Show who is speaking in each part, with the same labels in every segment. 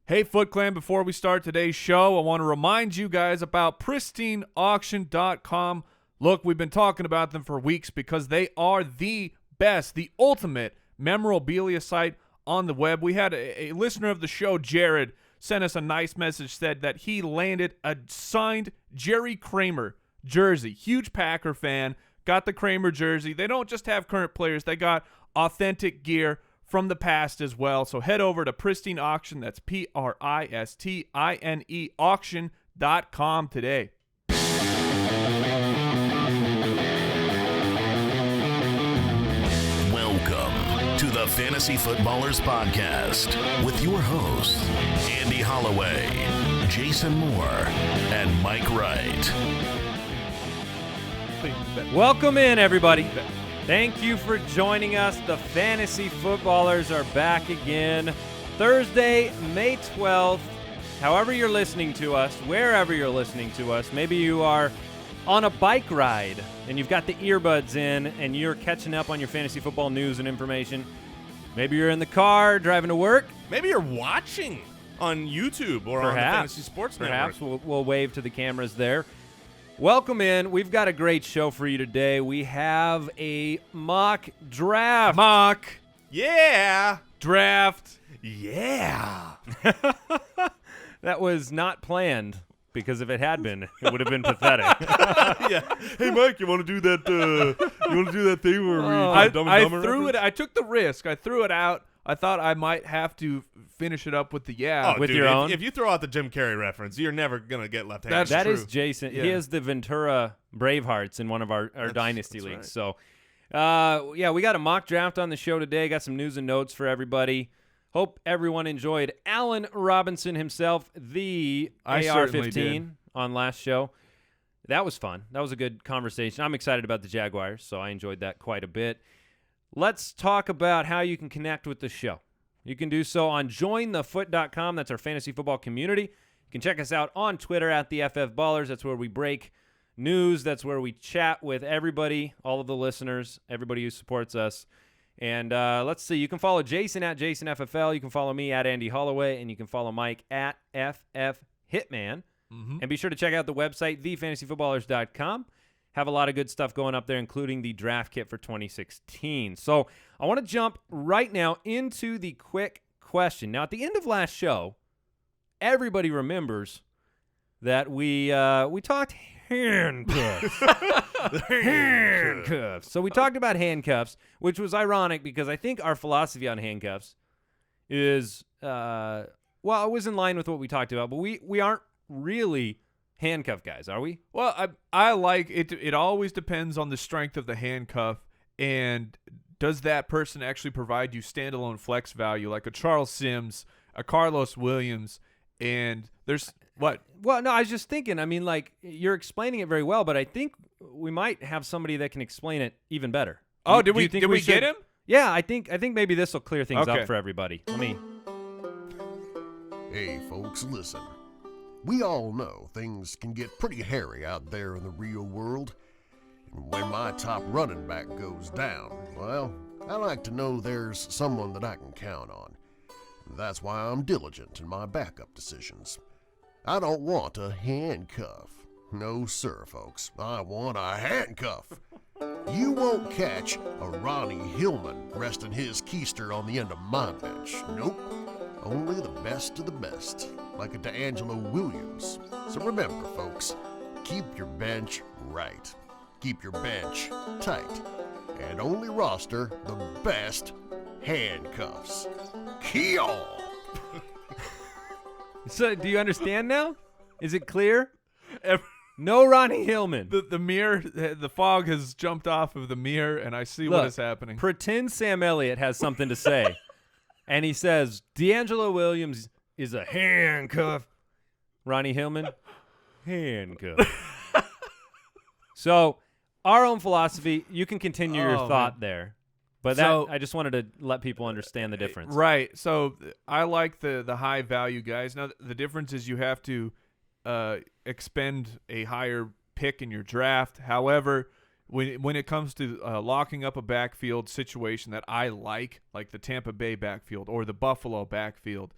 Speaker 1: Hey, Foot Clan, before we start today's show, I want to remind you guys about pristineauction.com. Look, we've been talking about them for weeks because they are the best, the ultimate memorabilia site on the web. We had a listener of the show, Jared, sent us a nice message, said that he landed a signed Jerry Kramer jersey. Huge Packer fan, got the Kramer jersey. They don't just have current players, they got authentic gear from the past as well. So head over to Pristine Auction, that's Pristine auction.com today.
Speaker 2: Welcome to the Fantasy Footballers Podcast with your hosts, Andy Holloway, Jason Moore, and Mike Wright.
Speaker 3: Welcome in, everybody. Thank you for joining us. The Fantasy Footballers are back again. Thursday, May 12th. However you're listening to us, wherever you're listening to us, maybe you are on a bike ride and you've got the earbuds in and you're catching up on your fantasy football news and information. Maybe you're in the car driving to work.
Speaker 4: Maybe you're watching on YouTube or on the Fantasy Sports Network.
Speaker 3: Perhaps we'll wave to the cameras there. Welcome in. We've got a great show for you today. We have a mock draft.
Speaker 4: Yeah.
Speaker 1: Draft.
Speaker 4: Yeah.
Speaker 3: That was not planned, because if it had been, it would have been pathetic.
Speaker 4: Yeah. Hey, Mike, you want to do that? You want to do that thing where we Dumb and
Speaker 1: I
Speaker 4: Dumber
Speaker 1: threw
Speaker 4: reference?
Speaker 1: it. I took the risk. I threw it out. I thought I might have to finish it up with the
Speaker 3: with
Speaker 4: dude,
Speaker 3: your own?
Speaker 4: If you throw out the Jim Carrey reference, you're never gonna get left-handed.
Speaker 1: That's
Speaker 3: That
Speaker 1: true.
Speaker 3: is Jason.
Speaker 1: Yeah.
Speaker 3: He is the Ventura Bravehearts in one of our Dynasty
Speaker 4: that's
Speaker 3: leagues. So, yeah, we got a mock draft on the show today. Got some news and notes for everybody. Hope everyone enjoyed Allen Robinson himself, the
Speaker 1: I certainly
Speaker 3: AR-15
Speaker 1: did.
Speaker 3: on last show. That was fun. That was a good conversation. I'm excited about the Jaguars, so I enjoyed that quite a bit. Let's talk about how you can connect with the show. You can do so on jointhefoot.com. That's our fantasy football community. You can check us out on Twitter at the FF Ballers. That's where we break news. That's where we chat with everybody, all of the listeners, everybody who supports us. And let's see. You can follow Jason at JasonFFL. You can follow me at Andy Holloway. And you can follow Mike at FF Hitman.
Speaker 1: Mm-hmm.
Speaker 3: And be sure to check out the website, thefantasyfootballers.com. Have a lot of good stuff going up there, including the draft kit for 2016. So I want to jump right now into the quick question. Now, at the end of last show, everybody remembers that we talked handcuffs. Handcuffs. So we talked about handcuffs, which was ironic because I think our philosophy on handcuffs is, it was in line with what we talked about, but we aren't really handcuff guys, are we?
Speaker 1: Well, I like it. It always depends on the strength of the handcuff, and does that person actually provide you standalone flex value, like a Charles Sims, a Carlos Williams, and there's what?
Speaker 3: Well, no, I was just thinking. I mean, like, you're explaining it very well, but I think we might have somebody that can explain it even better.
Speaker 1: Oh,
Speaker 3: Do
Speaker 1: did
Speaker 3: you think
Speaker 1: we
Speaker 3: should?
Speaker 1: get him?
Speaker 3: Yeah, I think maybe this will clear things
Speaker 1: Okay.
Speaker 3: up for everybody.
Speaker 5: Hey, folks, listen. We all know things can get pretty hairy out there in the real world. And when my top running back goes down, well, I like to know there's someone that I can count on. That's why I'm diligent in my backup decisions. I don't want a handcuff. No, sir, folks. I want a handcuff. You won't catch a Ronnie Hillman resting his keister on the end of my bench. Nope. Only the best of the best, like a D'Angelo Williams. So remember, folks, keep your bench right. Keep your bench tight. And only roster the best handcuffs. Keel!
Speaker 3: So, do you understand now? Is it clear? No Ronnie Hillman.
Speaker 1: The mirror, the fog has jumped off of the mirror, and I see
Speaker 3: Look,
Speaker 1: what is happening.
Speaker 3: Pretend Sam Elliott has something to say. And he says, D'Angelo Williams is a handcuff. Ronnie Hillman, handcuff. So, our own philosophy, you can continue your thought there. But I just wanted to let people understand the difference.
Speaker 1: Right. So I like the high value guys. Now the difference is you have to expend a higher pick in your draft. However, when it comes to locking up a backfield situation that I like the Tampa Bay backfield or the Buffalo backfield,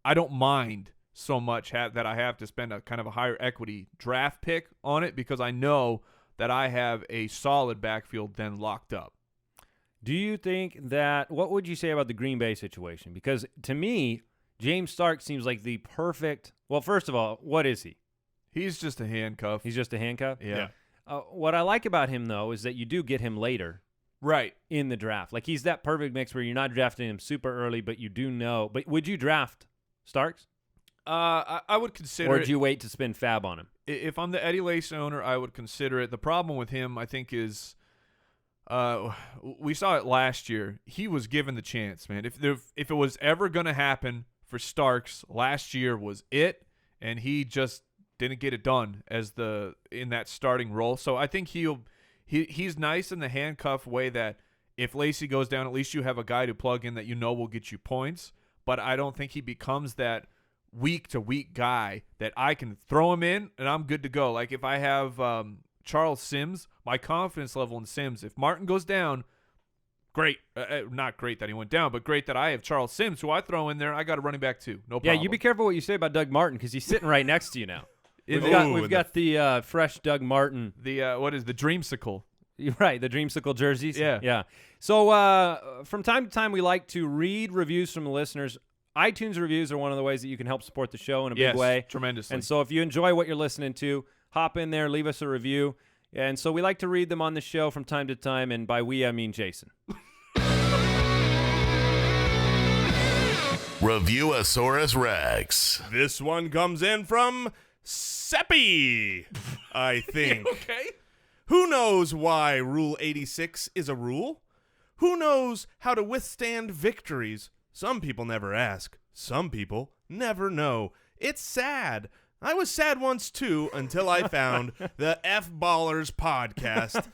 Speaker 1: I don't mind so much that I have to spend a kind of a higher equity draft pick on it because I know that I have a solid backfield then locked up.
Speaker 3: Do you think that – what would you say about the Green Bay situation? Because to me, James Stark seems like the perfect – well, first of all, what is he?
Speaker 1: He's just a handcuff.
Speaker 3: He's just a handcuff?
Speaker 1: Yeah.
Speaker 3: What I like about him, though, is that you do get him later.
Speaker 1: Right.
Speaker 3: In the draft. Like, he's that perfect mix where you're not drafting him super early, but you do know. But would you draft Starks?
Speaker 1: I would consider
Speaker 3: Or
Speaker 1: it.
Speaker 3: would you wait to spend fab on him?
Speaker 1: If I'm the Eddie Lacy owner, I would consider it. The problem with him, I think, is we saw it last year. He was given the chance, man. If it was ever going to happen for Starks, last year was it, and he just didn't get it done in that starting role. So I think he's nice in the handcuff way that if Lacy goes down, at least you have a guy to plug in that you know will get you points. But I don't think he becomes that week-to-week guy that I can throw him in and I'm good to go. Like if I have Charles Sims, my confidence level in Sims, if Martin goes down, great. Not great that he went down, but great that I have Charles Sims, who I throw in there. I got a running back too. No problem.
Speaker 3: Yeah, you be careful what you say about Doug Martin because he's sitting right next to you now. We've got the fresh Doug Martin.
Speaker 1: The what is the Dreamsicle?
Speaker 3: Right, the Dreamsicle jerseys.
Speaker 1: Yeah.
Speaker 3: So from time to time, we like to read reviews from the listeners. iTunes reviews are one of the ways that you can help support the show in a big way.
Speaker 1: Tremendously.
Speaker 3: And so if you enjoy what you're listening to, hop in there, leave us a review. And so we like to read them on the show from time to time, and by we, I mean Jason.
Speaker 2: Review-a-saurus-Rex.
Speaker 4: This one comes in from Seppi, I think.
Speaker 1: Okay.
Speaker 4: Who knows why Rule 86 is a rule? Who knows how to withstand victories? Some people never ask. Some people never know. It's sad. I was sad once, too, until I found the F-Ballers podcast.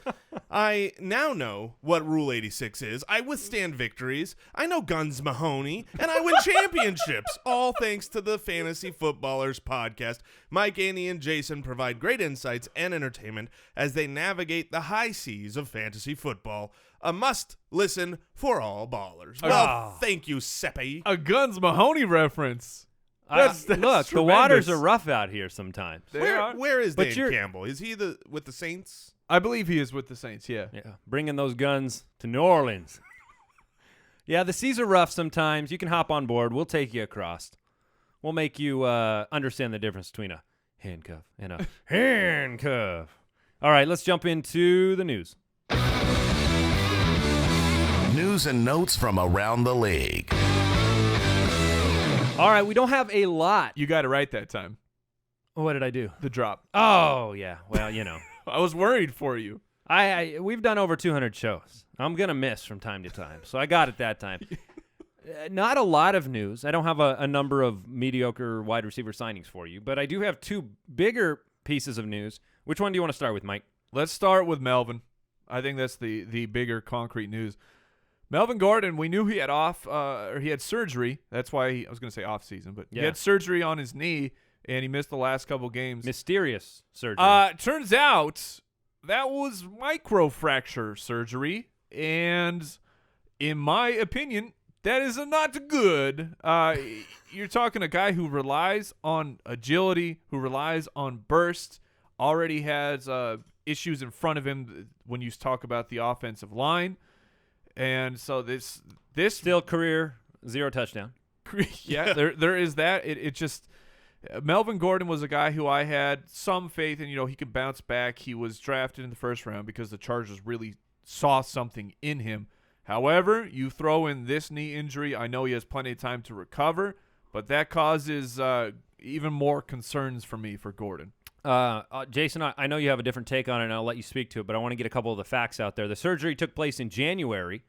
Speaker 4: I now know what Rule 86 is. I withstand victories. I know Guns Mahoney, and I win championships, all thanks to the Fantasy Footballers podcast. Mike, Andy, and Jason provide great insights and entertainment as they navigate the high seas of fantasy football. A must-listen for all ballers. Well, thank you, Seppi.
Speaker 1: A Guns Mahoney reference. That's
Speaker 3: Look,
Speaker 1: tremendous.
Speaker 3: the waters are rough out here sometimes.
Speaker 4: Where is
Speaker 3: But
Speaker 4: Dan Campbell? Is he with the Saints?
Speaker 1: I believe he is with the Saints, yeah.
Speaker 3: Yeah, bringing those guns to New Orleans. Yeah, the seas are rough sometimes. You can hop on board. We'll take you across. We'll make you understand the difference between a handcuff and a handcuff. All right, let's jump into the news.
Speaker 2: News and notes from around the league.
Speaker 3: All right, we don't have a lot.
Speaker 1: You got it right that time.
Speaker 3: What did I do?
Speaker 1: The drop.
Speaker 3: Oh, yeah. Well, you know.
Speaker 1: I was worried for you.
Speaker 3: We've done over 200 shows. I'm going to miss from time to time, so I got it that time. Not a lot of news. I don't have a number of mediocre wide receiver signings for you, but I do have two bigger pieces of news. Which one do you want to start with, Mike?
Speaker 1: Let's start with Melvin. I think that's the bigger concrete news. Melvin Gordon, we knew he had he had surgery. That's why I was going to say off season, but he had surgery on his knee, and he missed the last couple games.
Speaker 3: Mysterious surgery.
Speaker 1: Turns out that was microfracture surgery, and in my opinion, that is not good. You're talking a guy who relies on agility, who relies on burst, already has issues in front of him when you talk about the offensive line. And so this
Speaker 3: still career 0 touchdown.
Speaker 1: Yeah, there is that. It just Melvin Gordon was a guy who I had some faith in. You know, he could bounce back. He was drafted in the first round because the Chargers really saw something in him. However, you throw in this knee injury. I know he has plenty of time to recover, but that causes even more concerns for me for Gordon.
Speaker 3: Jason, I know you have a different take on it, and I'll let you speak to it, but I want to get a couple of the facts out there. The surgery took place in January,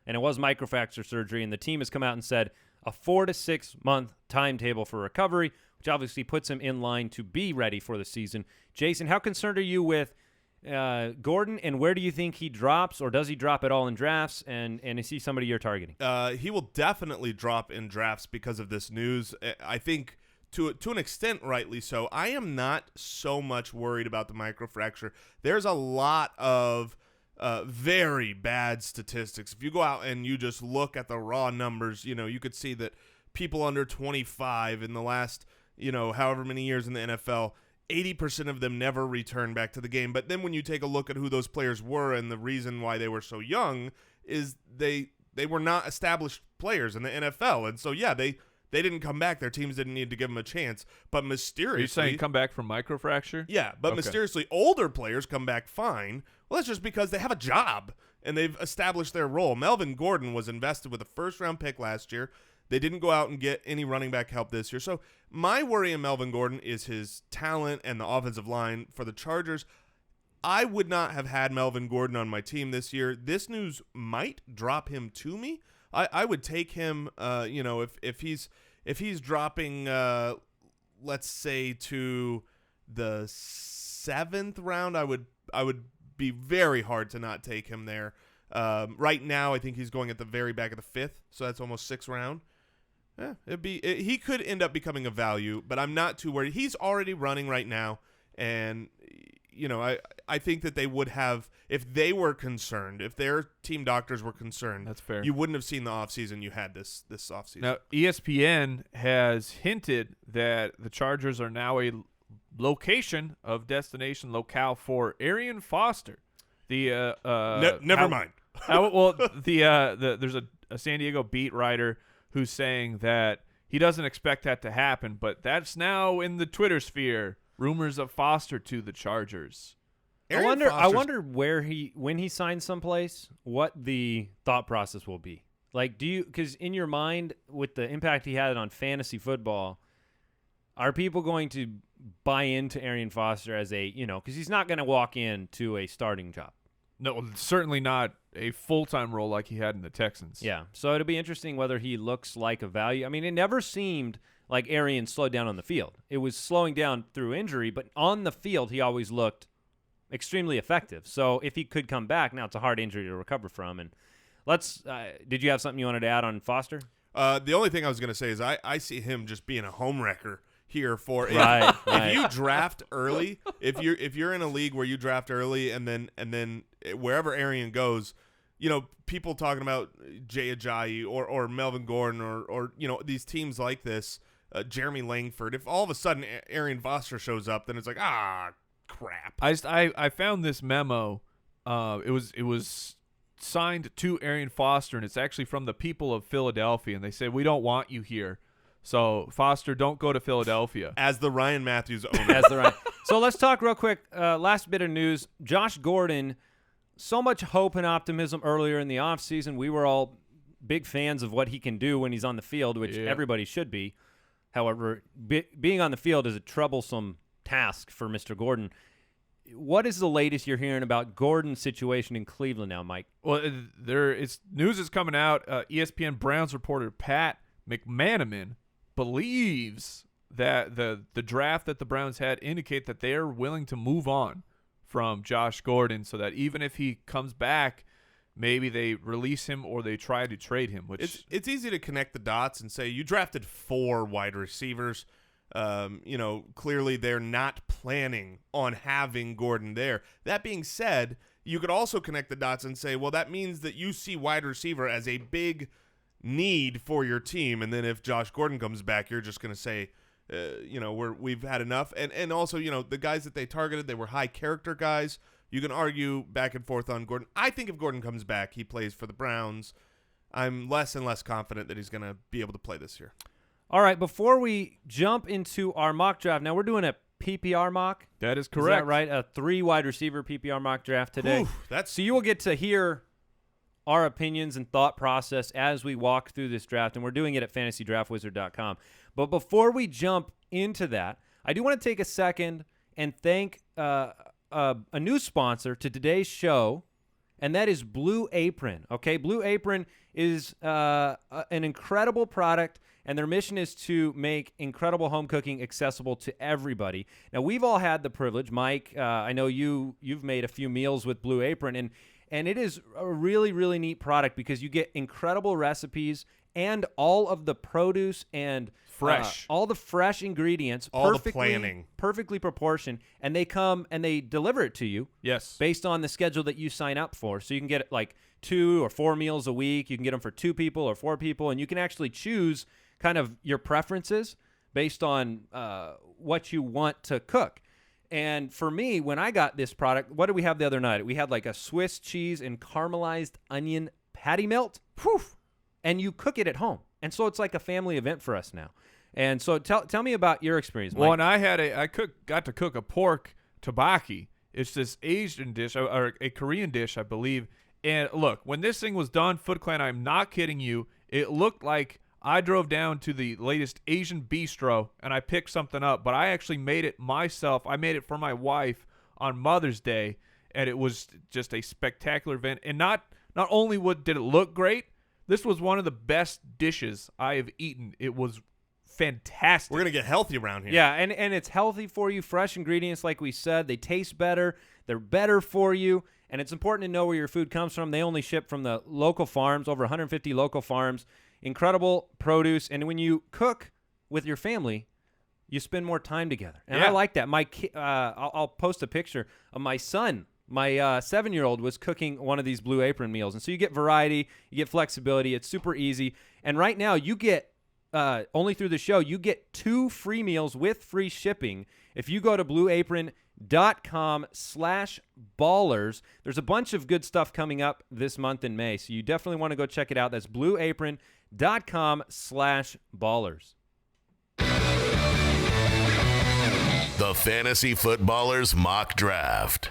Speaker 3: and it was microfracture surgery, and the team has come out and said a 4 to 6 month timetable for recovery, which obviously puts him in line to be ready for the season. Jason, how concerned are you with Gordon, and where do you think he drops, or does he drop at all in drafts, and is he somebody you're targeting?
Speaker 4: He will definitely drop in drafts because of this news. I think to an extent, rightly so. I am not so much worried about the microfracture. There's a lot of very bad statistics. If you go out and you just look at the raw numbers, you know, you could see that people under 25 in the last, however many years in the NFL, 80% of them never return back to the game. But then when you take a look at who those players were and the reason why they were so young is they were not established players in the NFL. And so, yeah, they didn't come back. Their teams didn't need to give them a chance. But mysteriously...
Speaker 1: Are you saying come back from microfracture?
Speaker 4: Yeah, but mysteriously older players come back fine. Well, that's just because they have a job and they've established their role. Melvin Gordon was invested with a first-round pick last year. They didn't go out and get any running back help this year. So my worry in Melvin Gordon is his talent and the offensive line for the Chargers. I would not have had Melvin Gordon on my team this year. This news might drop him to me. I would take him, if he's dropping, let's say to the 7th round, I would be very hard to not take him there. Right now, I think he's going at the very back of the 5th, so that's almost 6th round. Yeah, he could end up becoming a value, but I'm not too worried. He's already running right now, and I think that they would have, if they were concerned, if their team doctors were concerned,
Speaker 1: that's fair.
Speaker 4: You wouldn't have seen the offseason you had this offseason.
Speaker 1: Now, ESPN has hinted that the Chargers are now a location of destination locale for Arian Foster.
Speaker 4: Never mind.
Speaker 1: There's a San Diego beat writer who's saying that he doesn't expect that to happen, but that's now in the Twitter sphere. Rumors of Foster to the Chargers.
Speaker 3: I wonder when he signs someplace, what the thought process will be. Like, because in your mind, with the impact he had on fantasy football, are people going to buy into Arian Foster as because he's not going to walk into a starting job.
Speaker 1: No, certainly not a full-time role like he had in the Texans.
Speaker 3: Yeah, so it'll be interesting whether he looks like a value. I mean, it never seemed like Arian slowed down on the field. It was slowing down through injury, but on the field he always looked extremely effective. So if he could come back, now it's a hard injury to recover from. And did you have something you wanted to add on Foster?
Speaker 4: The only thing I was going to say is I see him just being a home wrecker here for
Speaker 3: right.
Speaker 4: If you draft early, if you're in a league where you draft early and then wherever Arian goes, people talking about Ajayi or Melvin Gordon or these teams like this, Jeremy Langford. If all of a sudden Arian Foster shows up, then it's like crap.
Speaker 1: I found this memo. It was signed to Arian Foster, and it's actually from the people of Philadelphia, and they say we don't want you here. So, Foster, don't go to Philadelphia.
Speaker 4: As the Ryan Mathews owner.
Speaker 3: So, let's talk real quick. Last bit of news. Josh Gordon, so much hope and optimism earlier in the offseason. We were all big fans of what he can do when he's on the field, which everybody should be. However, being on the field is a troublesome task for Mr. Gordon. What is the latest you're hearing about Gordon's situation in Cleveland now, Mike?
Speaker 1: Well, news is coming out. ESPN Browns reporter Pat McManaman believes that the draft that the Browns had indicate that they are willing to move on from Josh Gordon, so that even if he comes back, maybe they release him or they try to trade him. Which
Speaker 4: it's easy to connect the dots and say you drafted 4 wide receivers. Clearly they're not planning on having Gordon there. That being said, you could also connect the dots and say, well, that means that you see wide receiver as a big need for your team, and then if Josh Gordon comes back, you're just going to say, we've had enough. And also, the guys that they targeted, they were high character guys. You can argue back and forth on Gordon. I think if Gordon comes back, he plays for the Browns. I'm less and less confident that he's going to be able to play this year.
Speaker 3: All right, before we jump into our mock draft, now we're doing a PPR mock.
Speaker 1: That is correct.
Speaker 3: Is that right? A 3 wide receiver PPR mock draft today. So you will get to hear our opinions and thought process as we walk through this draft, and we're doing it at fantasydraftwizard.com. But before we jump into that, I do want to take a second and thank a new sponsor to today's show, and that is Blue Apron. Okay, Blue Apron is an incredible product, and their mission is to make incredible home cooking accessible to everybody. Now, we've all had the privilege. Mike, I know you've made a few meals with Blue Apron, and it is a really, really neat product because you get incredible recipes and all of the produce and
Speaker 1: fresh,
Speaker 3: all the fresh ingredients,
Speaker 4: all the planning,
Speaker 3: perfectly proportioned, and they come and they deliver it to you.
Speaker 1: Yes,
Speaker 3: based on the schedule that you sign up for. So you can get like 2 or 4 meals a week. You can get them for 2 people or 4 people, and you can actually choose kind of your preferences based on what you want to cook. And for me, when I got this product, what did we have the other night? We had like a Swiss cheese and caramelized onion patty melt. Poof! And you cook it at home. And so it's like a family event for us now. And so tell me about your experience, Mike.
Speaker 1: Well, and I got to cook a pork tabaki. It's this Asian dish, or a Korean dish, I believe. And look, when this thing was done, Foot Clan, I'm not kidding you, it looked like I drove down to the latest Asian bistro and I picked something up, but I actually made it myself. I made it for my wife on Mother's Day, and it was just a spectacular event. And not only did it look great, this was one of the best dishes I have eaten. It was fantastic.
Speaker 4: We're going to get healthy around here.
Speaker 3: Yeah, and it's healthy for you, fresh ingredients like we said. They taste better. They're better for you. And it's important to know where your food comes from. They only ship from the local farms, over 150 local farms. Incredible produce. And when you cook with your family, you spend more time together. And I like that. I'll post a picture of my son. My 7-year-old was cooking one of these Blue Apron meals. And so you get variety. You get flexibility. It's super easy. And right now you get, only through the show, you get 2 free meals with free shipping if you go to blueapron.com/ballers. There's a bunch of good stuff coming up this month in May, so you definitely want to go check it out. That's blueapron.com/ballers.
Speaker 2: The Fantasy Footballers Mock Draft.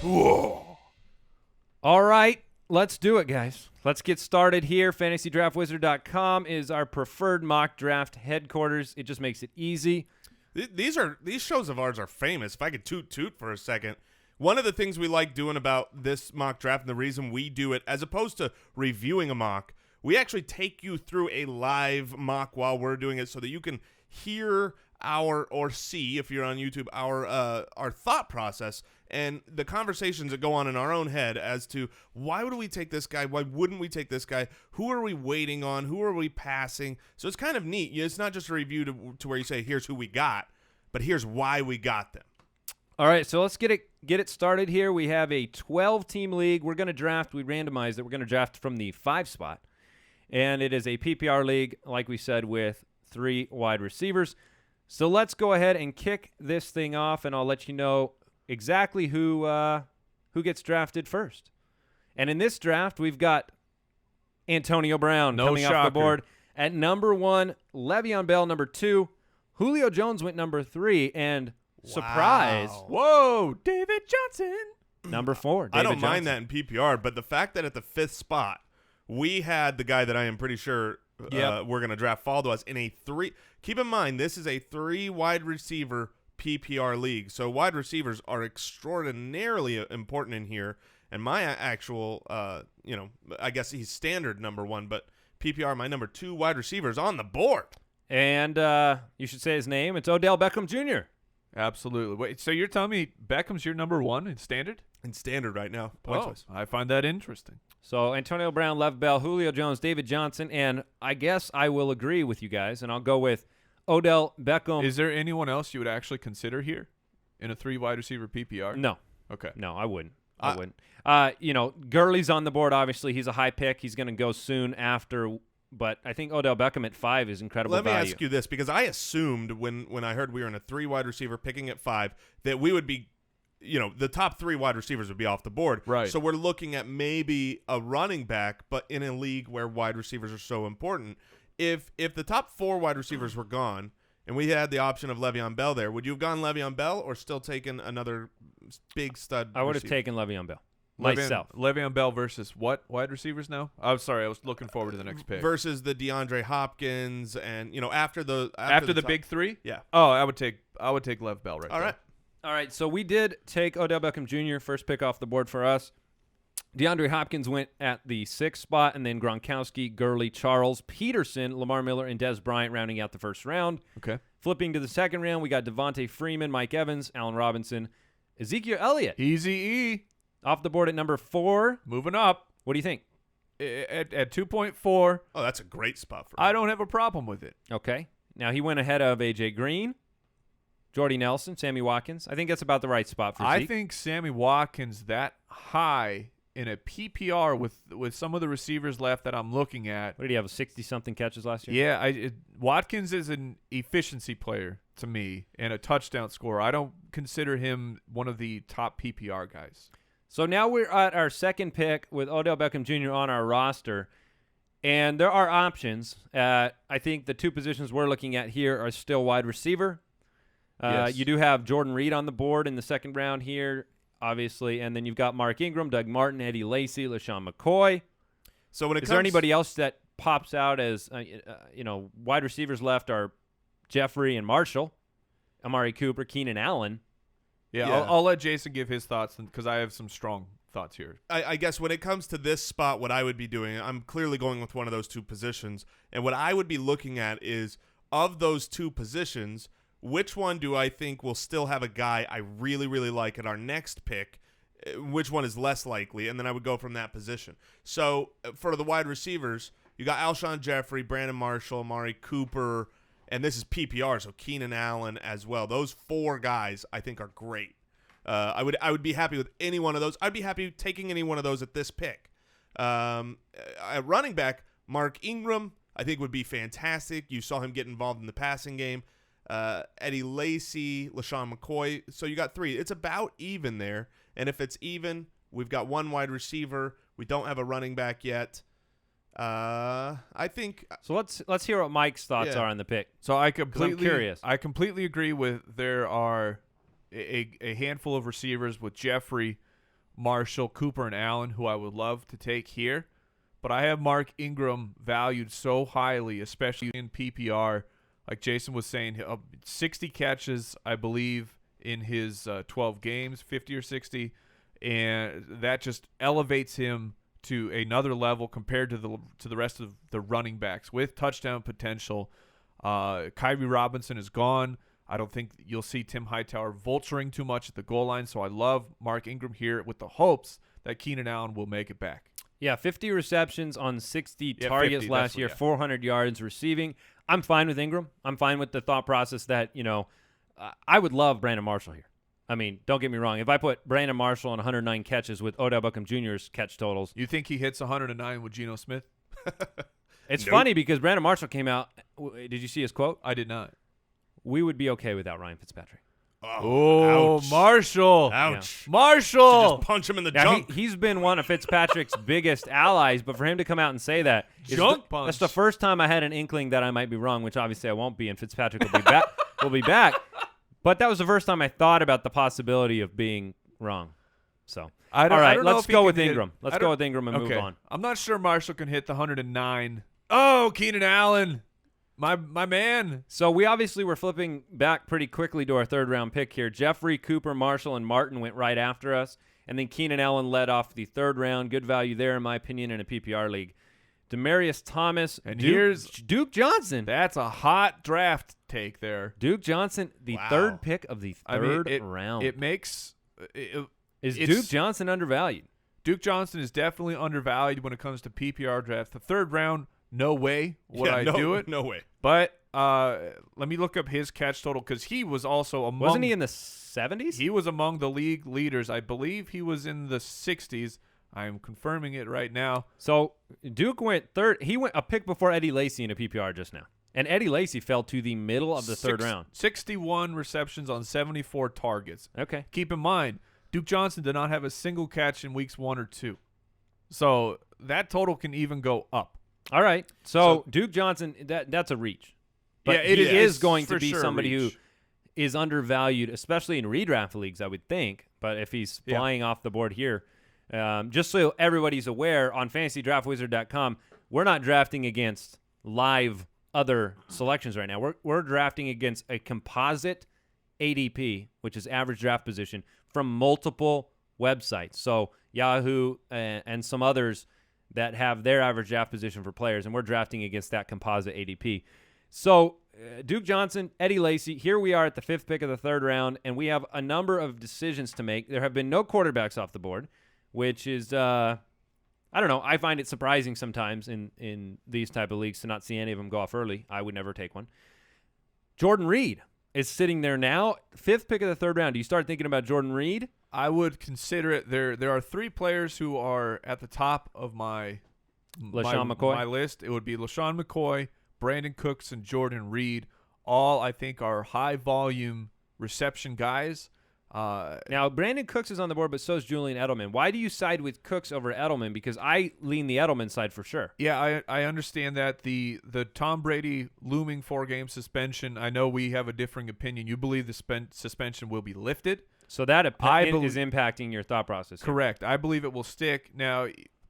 Speaker 4: Whoa.
Speaker 3: All right, let's do it, guys. Let's get started here. FantasyDraftWizard.com is our preferred mock draft headquarters. It just makes it easy.
Speaker 4: These shows of ours are famous. If I could toot for a second, one of the things we like doing about this mock draft, and the reason we do it, as opposed to reviewing a mock, we actually take you through a live mock while we're doing it, so that you can hear or see, if you're on YouTube, our thought process and the conversations that go on in our own head as to why would we take this guy? Why wouldn't we take this guy? Who are we waiting on? Who are we passing? So it's kind of neat. It's not just a review to where you say, here's who we got, but here's why we got them.
Speaker 3: All right, so let's get it started here. We have a 12-team league. We're going to draft. We randomized it. We're going to draft from the 5 spot. And it is a PPR league, like we said, with 3 wide receivers. So let's go ahead and kick this thing off, and I'll let you know exactly who gets drafted first. And in this draft, we've got Antonio Brown coming off the board at number 1, Le'Veon Bell number 2, Julio Jones went number 3, and surprise,
Speaker 1: whoa, David Johnson
Speaker 3: number 4.
Speaker 4: I don't mind that in PPR, but the fact that at the 5th spot we had the guy that I am pretty sure we're going to draft fall to us in a 3. Keep in mind, this is a 3 wide receiver PPR league, so wide receivers are extraordinarily important in here. And my actual, I guess he's standard number 1, but PPR, my number 2 wide receiver is on the board.
Speaker 3: And you should say his name. It's Odell Beckham Jr.
Speaker 1: Absolutely. Wait, so you're telling me Beckham's your number 1 in standard?
Speaker 4: In standard right now.
Speaker 1: I find that interesting.
Speaker 3: So Antonio Brown, Lev Bell, Julio Jones, David Johnson, and I guess I will agree with you guys, and I'll go with Odell Beckham.
Speaker 1: Is there anyone else you would actually consider here in a 3 wide receiver PPR?
Speaker 3: No.
Speaker 1: Okay.
Speaker 3: No, I wouldn't. Gurley's on the board, obviously. He's a high pick. He's going to go soon after, but I think Odell Beckham at 5 is incredible value.
Speaker 4: Let me ask you this, because I assumed when I heard we were in a 3 wide receiver picking at 5 that we would be, the top 3 wide receivers would be off the board.
Speaker 1: Right.
Speaker 4: So we're looking at maybe a running back, but in a league where wide receivers are so important. If the top 4 wide receivers were gone and we had the option of Le'Veon Bell there, would you have gone Le'Veon Bell or still taken another big stud
Speaker 3: I would have
Speaker 4: receiver?
Speaker 3: taken Le'Veon Bell. Myself.
Speaker 1: Le'Veon Bell versus what wide receivers now? I'm sorry, I was looking forward to the next pick.
Speaker 4: Versus the DeAndre Hopkins and after the
Speaker 1: big 3?
Speaker 4: Yeah.
Speaker 1: Oh, I would take Lev Bell right there.
Speaker 3: All right, so we did take Odell Beckham Jr., first pick off the board for us. DeAndre Hopkins went at the 6th spot, and then Gronkowski, Gurley, Charles, Peterson, Lamar Miller, and Dez Bryant rounding out the first round.
Speaker 1: Okay.
Speaker 3: Flipping to the 2nd round, we got Devontae Freeman, Mike Evans, Allen Robinson, Ezekiel Elliott.
Speaker 1: Easy E.
Speaker 3: Off the board at number 4.
Speaker 1: Moving up.
Speaker 3: What do you think?
Speaker 1: At 2.4.
Speaker 4: Oh, that's a great spot for me.
Speaker 1: I don't have a problem with it.
Speaker 3: Okay. Now he went ahead of A.J. Green, Jordy Nelson, Sammy Watkins. I think that's about the right spot for Zeke.
Speaker 1: I think Sammy Watkins that high in a PPR with some of the receivers left that I'm looking at.
Speaker 3: What did he have, 60-something catches last year?
Speaker 1: Yeah, Watkins is an efficiency player to me and a touchdown scorer. I don't consider him one of the top PPR guys.
Speaker 3: So now we're at our second pick with Odell Beckham Jr. on our roster, and there are options. I think the two positions we're looking at here are still wide receiver.
Speaker 1: Yes.
Speaker 3: You do have Jordan Reed on the board in the second round here, obviously, and then you've got Mark Ingram, Doug Martin, Eddie Lacy, LeSean McCoy.
Speaker 4: So when
Speaker 3: Is there anybody else that pops out as wide receivers left are Jeffrey and Marshall, Amari Cooper, Keenan Allen.
Speaker 1: Yeah. I'll let Jason give his thoughts because I have some strong thoughts here.
Speaker 4: I guess when it comes to this spot, what I would be doing, I'm clearly going with one of those two positions. And what I would be looking at is, of those two positions, which one do I think will still have a guy I really, really like at our next pick? Which one is less likely? And then I would go from that position. So for the wide receivers, you got Alshon Jeffrey, Brandon Marshall, Amari Cooper, and this is PPR, so Keenan Allen as well. Those four guys I think are great. I would be happy with any one of those. I'd be happy taking any one of those at this pick. At running back, Mark Ingram I think would be fantastic. You saw him get involved in the passing game. Eddie Lacy, LeSean McCoy. So you got three. It's about even there. And if it's even, we've got one wide receiver. We don't have a running back yet. I think
Speaker 3: so. Let's hear what Mike's thoughts are on the pick.
Speaker 1: So I'm
Speaker 3: curious.
Speaker 1: I completely agree with there are a handful of receivers with Jeffrey, Marshall, Cooper, and Allen who I would love to take here, but I have Mark Ingram valued so highly, especially in PPR. Like Jason was saying, 60 catches, I believe, in his 12 games, 50 or 60, and that just elevates him to another level compared to the rest of the running backs with touchdown potential. Kyrie Robinson is gone. I don't think you'll see Tim Hightower vulturing too much at the goal line, so I love Mark Ingram here with the hopes that Keenan Allen will make it back.
Speaker 3: Yeah, 50 receptions on 60 targets
Speaker 1: 50,
Speaker 3: last year, 400 yards receiving. I'm fine with Ingram. I'm fine with the thought process that, I would love Brandon Marshall here. I mean, don't get me wrong. If I put Brandon Marshall on 109 catches with Odell Beckham Jr.'s catch totals.
Speaker 1: You think he hits 109 with Geno Smith?
Speaker 3: It's funny because Brandon Marshall came out. Did you see his quote?
Speaker 1: I did not.
Speaker 3: We would be okay without Ryan Fitzpatrick.
Speaker 1: Oh,
Speaker 4: ouch.
Speaker 1: Marshall.
Speaker 4: Ouch.
Speaker 1: Yeah. Marshall.
Speaker 4: Just punch him in the
Speaker 3: Yeah,
Speaker 4: junk.
Speaker 3: he's been one of Fitzpatrick's biggest allies, but for him to come out and say that,
Speaker 1: Punch.
Speaker 3: that's the first time I had an inkling that I might be wrong, which obviously I won't be, and Fitzpatrick will be back. Will be back. But that was the first time I thought about the possibility of being wrong. So, all right, let's go with Ingram. Let's go with Ingram and move on.
Speaker 1: I'm not sure Marshall can hit the 109. Oh, Keenan Allen. My man.
Speaker 3: So we obviously were flipping back pretty quickly to our third-round pick here. Jeffrey, Cooper, Marshall, and Martin went right after us. And then Keenan Allen led off the third round. Good value there, in my opinion, in a PPR league. Demarius Thomas.
Speaker 1: And here's
Speaker 3: Duke Johnson.
Speaker 1: That's a hot draft take there.
Speaker 3: Duke Johnson, the third pick of the third round.
Speaker 1: It makes
Speaker 3: Is Duke Johnson undervalued?
Speaker 1: Duke Johnson is definitely undervalued when it comes to PPR drafts. The third round, no way would I do it.
Speaker 4: No way.
Speaker 1: But let me look up his catch total because he was also among.
Speaker 3: Wasn't he in the 70s?
Speaker 1: He was among the league leaders. I believe he was in the 60s. I am confirming it right now.
Speaker 3: So Duke went third. He went a pick before Eddie Lacy in a PPR just now. And Eddie Lacy fell to the middle of the third round.
Speaker 1: 61 receptions on 74 targets.
Speaker 3: Okay.
Speaker 1: Keep in mind, Duke Johnson did not have a single catch in weeks 1 or 2. So that total can even go up.
Speaker 3: All right. So Duke Johnson, that's a reach. But
Speaker 1: yeah, it
Speaker 3: is going to be
Speaker 1: sure
Speaker 3: somebody who is undervalued, especially in redraft leagues, I would think. But if he's flying off the board here, just so everybody's aware, on fantasydraftwizard.com, we're not drafting against live other selections right now. We're drafting against a composite ADP, which is average draft position, from multiple websites. So Yahoo and some others that have their average draft position for players, and we're drafting against that composite ADP. So Duke Johnson, Eddie Lacy, here we are at the 5th pick of the third round, and we have a number of decisions to make. There have been no quarterbacks off the board, which is, I don't know, I find it surprising sometimes in these type of leagues to not see any of them go off early. I would never take one. Jordan Reed is sitting there now, 5th pick of the third round. Do you start thinking about Jordan Reed?
Speaker 1: I would consider it. There are 3 players who are at the top of my list. It would be LeSean McCoy, Brandin Cooks, and Jordan Reed. All I think are high volume reception guys.
Speaker 3: Now, Brandin Cooks is on the board, but so is Julian Edelman. Why do you side with Cooks over Edelman? Because I lean the Edelman side for sure.
Speaker 1: Yeah, I understand that. The Tom Brady looming 4-game suspension, I know we have a differing opinion. You believe the suspension will be lifted.
Speaker 3: So that is impacting your thought process.
Speaker 1: Correct. I believe it will stick. Now,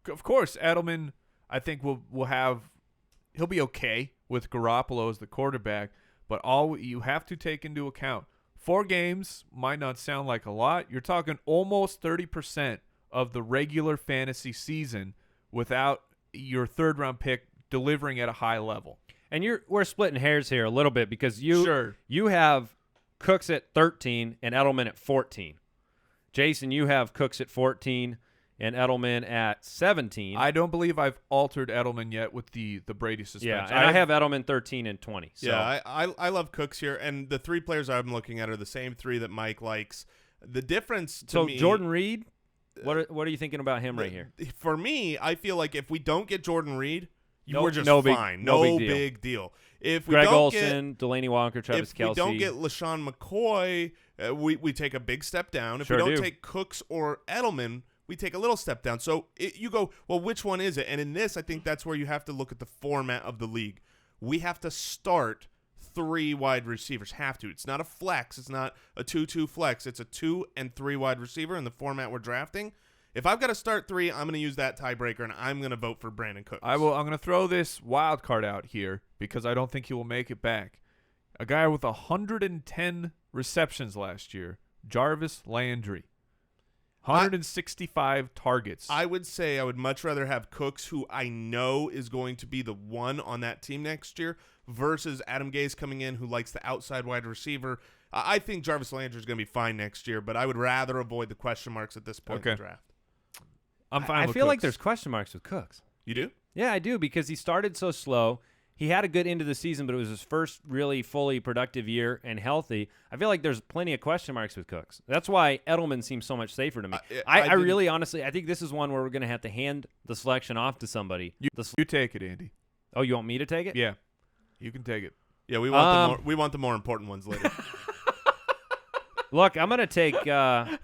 Speaker 1: of course, Edelman, I think he'll be okay with Garoppolo as the quarterback, but you have to take into account, 4 games might not sound like a lot. You're talking almost 30% of the regular fantasy season without your 3rd-round pick delivering at a high level.
Speaker 3: And we're splitting hairs here a little bit because you have Cooks at 13 and Edelman at 14. Jason, you have Cooks at 14 and Edelman at 17.
Speaker 1: I don't believe I've altered Edelman yet with the Brady suspension.
Speaker 3: Yeah, and I have Edelman 13 and 20. So.
Speaker 4: Yeah, I love Cooks here, and the 3 players I'm looking at are the same 3 that Mike likes. The difference to me...
Speaker 3: So Jordan Reed, what are you thinking about him right here?
Speaker 4: For me, I feel like if we don't get Jordan Reed, we're just fine.
Speaker 3: No
Speaker 4: big deal. If we
Speaker 3: Greg
Speaker 4: don't
Speaker 3: Olsen, Delaney Walker, Travis Kelce.
Speaker 4: If we don't get LeSean McCoy, we take a big step down. If we don't take Cooks or Edelman, we take a little step down. So you go, well, which one is it? And in this, I think that's where you have to look at the format of the league. We have to start 3 wide receivers. Have to. It's not a flex. It's not a 2-2 flex. It's a 2 and 3 wide receiver in the format we're drafting. If I've got to start 3, I'm going to use that tiebreaker, and I'm going to vote for Brandin Cooks.
Speaker 1: I'm going to throw this wild card out here because I don't think he will make it back. A guy with 110 receptions last year, Jarvis Landry. 165 targets.
Speaker 4: I would say I would much rather have Cooks, who I know is going to be the one on that team next year, versus Adam Gase coming in, who likes the outside wide receiver. I think Jarvis Landry is going to be fine next year, but I would rather avoid the question marks at this point in the draft.
Speaker 1: I'm fine with
Speaker 3: I feel
Speaker 1: Cooks.
Speaker 3: like there's question marks with Cooks.
Speaker 4: You do?
Speaker 3: Yeah, I do, because he started so slow. He had a good end of the season, but it was his first really fully productive year and healthy. I feel like there's plenty of question marks with Cooks. That's why Edelman seems so much safer to me. I really, honestly, I think this is one where we're going to have to hand the selection off to somebody.
Speaker 1: You take it, Andy.
Speaker 3: Oh, you want me to take it?
Speaker 1: Yeah, you can take it.
Speaker 4: Yeah, we want the more important ones later.
Speaker 3: Look, I'm going to take LeSean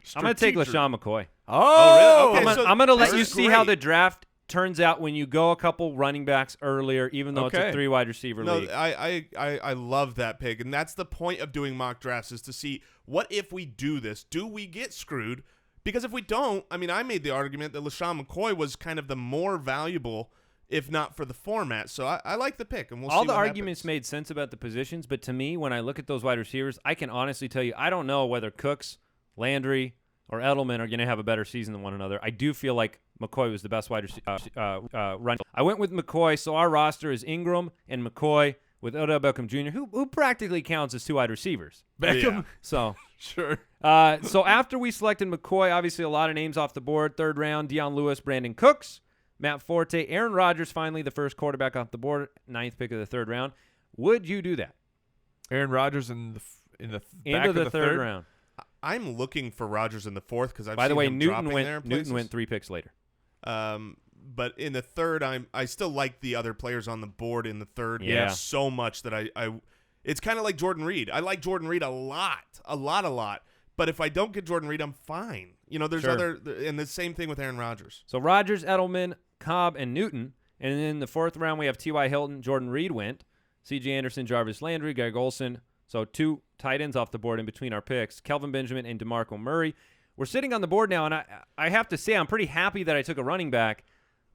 Speaker 3: McCoy.
Speaker 4: Oh, really? Okay,
Speaker 3: I'm going to let you see how the draft turns out when you go a couple running backs earlier, even though it's a 3 wide receiver league.
Speaker 4: I love that pick, and that's the point of doing mock drafts, is to see, what if we do this? Do we get screwed? Because if we don't, I mean, I made the argument that LeSean McCoy was kind of the more valuable, if not for the format. So I like the pick, and we'll see
Speaker 3: all the
Speaker 4: what
Speaker 3: arguments
Speaker 4: happens.
Speaker 3: made sense about the positions, but to me, when I look at those wide receivers, I can honestly tell you, I don't know whether Cooks, Landry, or Edelman are going to have a better season than one another. I do feel like McCoy was the best wide run. I went with McCoy, so our roster is Ingram and McCoy with Odell Beckham Jr., who practically counts as 2 wide receivers.
Speaker 1: Beckham?
Speaker 4: Yeah.
Speaker 3: So
Speaker 1: Sure.
Speaker 3: So after we selected McCoy, obviously a lot of names off the board. 3rd round, Deion Lewis, Brandin Cooks, Matt Forte, Aaron Rodgers, finally the first quarterback off the board, 9th pick of the 3rd round. Would you do that?
Speaker 1: Aaron Rodgers in the
Speaker 3: End
Speaker 1: back
Speaker 3: of the
Speaker 1: third
Speaker 3: third round.
Speaker 4: I'm looking for Rodgers in the 4th because I've
Speaker 3: By the
Speaker 4: seen
Speaker 3: way,
Speaker 4: him
Speaker 3: Newton
Speaker 4: dropping there in places.
Speaker 3: went 3 picks later.
Speaker 4: But in the 3rd, I still like the other players on the board in the 3rd
Speaker 3: Yeah.
Speaker 4: so much that I it's kind of like Jordan Reed. I like Jordan Reed a lot. But if I don't get Jordan Reed, I'm fine. You know, there's
Speaker 3: Sure.
Speaker 4: and the same thing with Aaron Rodgers.
Speaker 3: So Rodgers, Edelman, Cobb, and Newton. And then in the 4th round, we have T.Y. Hilton, Jordan Reed went, C.J. Anderson, Jarvis Landry, Greg Olsen. So 2 tight ends off the board in between our picks, Kelvin Benjamin and DeMarco Murray. We're sitting on the board now, and I have to say I'm pretty happy that I took a running back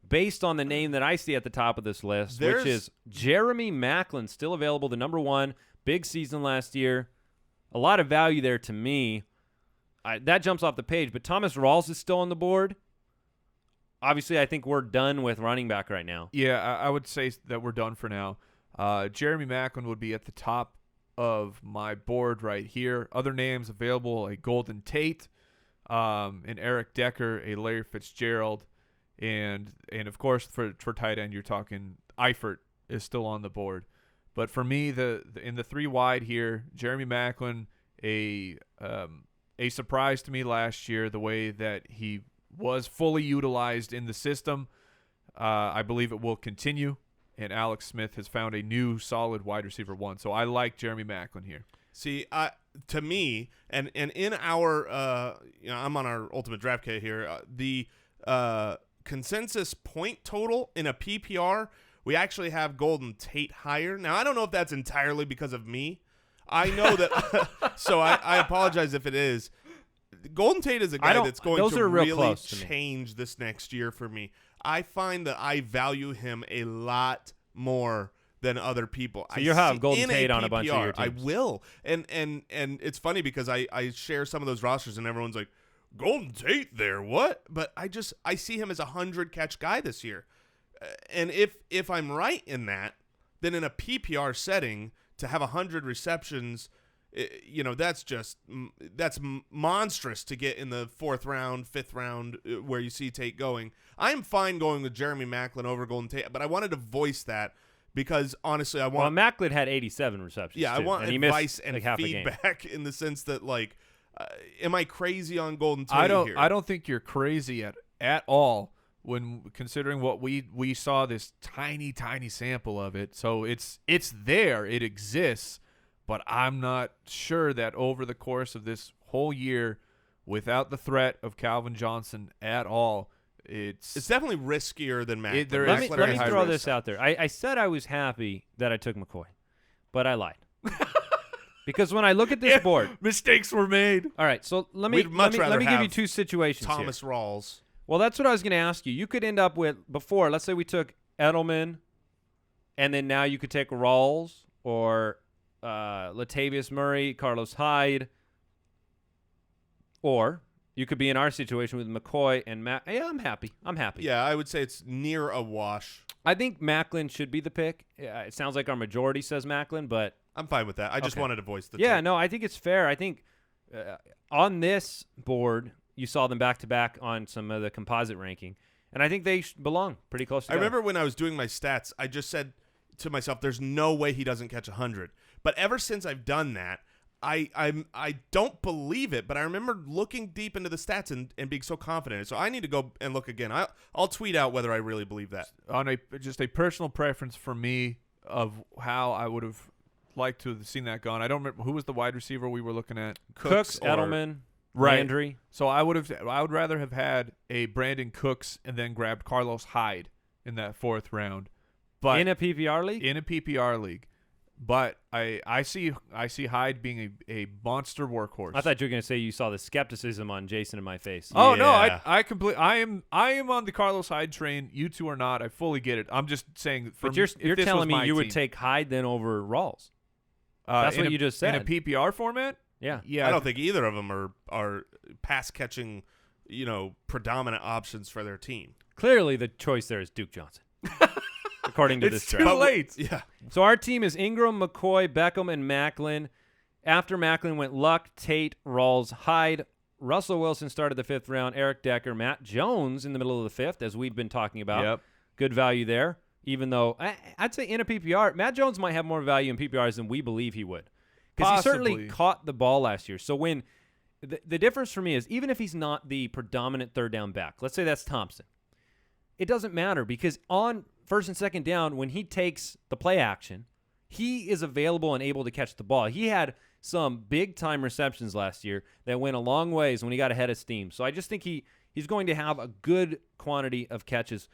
Speaker 3: based on the name that I see at the top of this list, which is Jeremy Maclin, still available, the number 1, big season last year. A lot of value there to me. That jumps off the page, but Thomas Rawls is still on the board. Obviously, I think we're done with running back right now.
Speaker 1: Yeah, I would say that we're done for now. Jeremy Maclin would be at the top of my board right here. Other names available, a Golden Tate, an Eric Decker, a Larry Fitzgerald, and of course for tight end you're talking Eifert is still on the board. But for me, in the 3 wide here, Jeremy Maclin, a a surprise to me last year, the way that he was fully utilized in the system. I believe it will continue, and Alex Smith has found a new solid wide receiver 1. So I like Jeremy Maclin here.
Speaker 4: See, to me, and in our, I'm on our Ultimate Draft Kit here, the consensus point total in a PPR, we actually have Golden Tate higher. Now, I don't know if that's entirely because of me. I know that, so I apologize if it is. Golden Tate is a guy that's going to really change this next year for me. I find that I value him a lot more than other people.
Speaker 3: So you'll have Golden Tate on a bunch of your teams.
Speaker 4: I will. And it's funny because I share some of those rosters and everyone's like, Golden Tate there, what? But I see him as a 100-catch guy this year. And if I'm right in that, then in a PPR setting, to have 100 receptions, that's monstrous to get in the 4th round, 5th round where you see Tate going. I'm fine going with Jeremy Maclin over Golden Tate, but I wanted to voice that because honestly,
Speaker 3: Maclin had 87 receptions.
Speaker 4: Yeah,
Speaker 3: too,
Speaker 4: I want
Speaker 3: and
Speaker 4: advice
Speaker 3: he missed,
Speaker 4: and feedback in the sense that am I crazy on Golden Tate here?
Speaker 1: I don't think you're crazy at all when considering what we saw, this tiny sample of it. So it's there, it exists. But I'm not sure that over the course of this whole year, without the threat of Calvin Johnson at all, it's
Speaker 4: definitely riskier than Mac.
Speaker 3: Let me throw this out there. I said I was happy that I took McCoy, but I lied. Because when I look at this board,
Speaker 1: mistakes were made.
Speaker 3: All right, so let me give you two situations
Speaker 4: Thomas
Speaker 3: here.
Speaker 4: Rawls.
Speaker 3: Well, that's what I was going to ask you. You could end up with, before, let's say we took Edelman, and then now you could take Rawls or Latavius Murray, Carlos Hyde, or you could be in our situation with McCoy and Matt. Yeah, I'm happy.
Speaker 4: Yeah, I would say it's near a wash.
Speaker 3: I think Maclin should be the pick. It sounds like our majority says Maclin, but
Speaker 4: I'm fine with that. I just wanted to voice the
Speaker 3: take.
Speaker 4: No,
Speaker 3: I think it's fair. I think on this board, you saw them back-to-back on some of the composite ranking, and I think they belong pretty close together.
Speaker 4: I remember when I was doing my stats, I just said to myself, there's no way he doesn't catch 100. But ever since I've done that, I don't believe it, but I remember looking deep into the stats and being so confident. So I need to go and look again. I'll tweet out whether I really believe that.
Speaker 1: On just a personal preference for me of how I would have liked to have seen that gone. I don't remember who was the wide receiver we were looking at.
Speaker 3: Cooks, Edelman, Landry.
Speaker 1: So I would rather have had a Brandin Cooks and then grabbed Carlos Hyde in that 4th round. But
Speaker 3: in a PPR league?
Speaker 1: In a PPR league. But I see Hyde being a monster workhorse.
Speaker 3: I thought you were going to say you saw the skepticism on Jason in my face.
Speaker 1: Oh no, I am on the Carlos Hyde train. You two are not. I fully get it. I'm just saying.
Speaker 3: But you're telling me you would take Hyde then over Rawls. That's what you just said.
Speaker 1: In a PPR format?
Speaker 3: Yeah.
Speaker 4: I don't think either of them are pass catching, predominant options for their team.
Speaker 3: Clearly, the choice there is Duke Johnson. According to this draft.
Speaker 1: It's too late.
Speaker 4: Yeah.
Speaker 3: So our team is Ingram, McCoy, Beckham, and Maclin. After Maclin went Luck, Tate, Rawls, Hyde. Russell Wilson started the 5th round. Eric Decker, Matt Jones in the middle of the 5th, as we've been talking about.
Speaker 1: Yep.
Speaker 3: Good value there. Even though I'd say in a PPR, Matt Jones might have more value in PPRs than we believe he would. Because he certainly caught the ball last year. So when the difference for me is, even if he's not the predominant 3rd down back, let's say that's Thompson, it doesn't matter because on 1st and 2nd down, when he takes the play action, he is available and able to catch the ball. He had some big-time receptions last year that went a long ways when he got ahead of steam. So I just think he's going to have a good quantity of catches.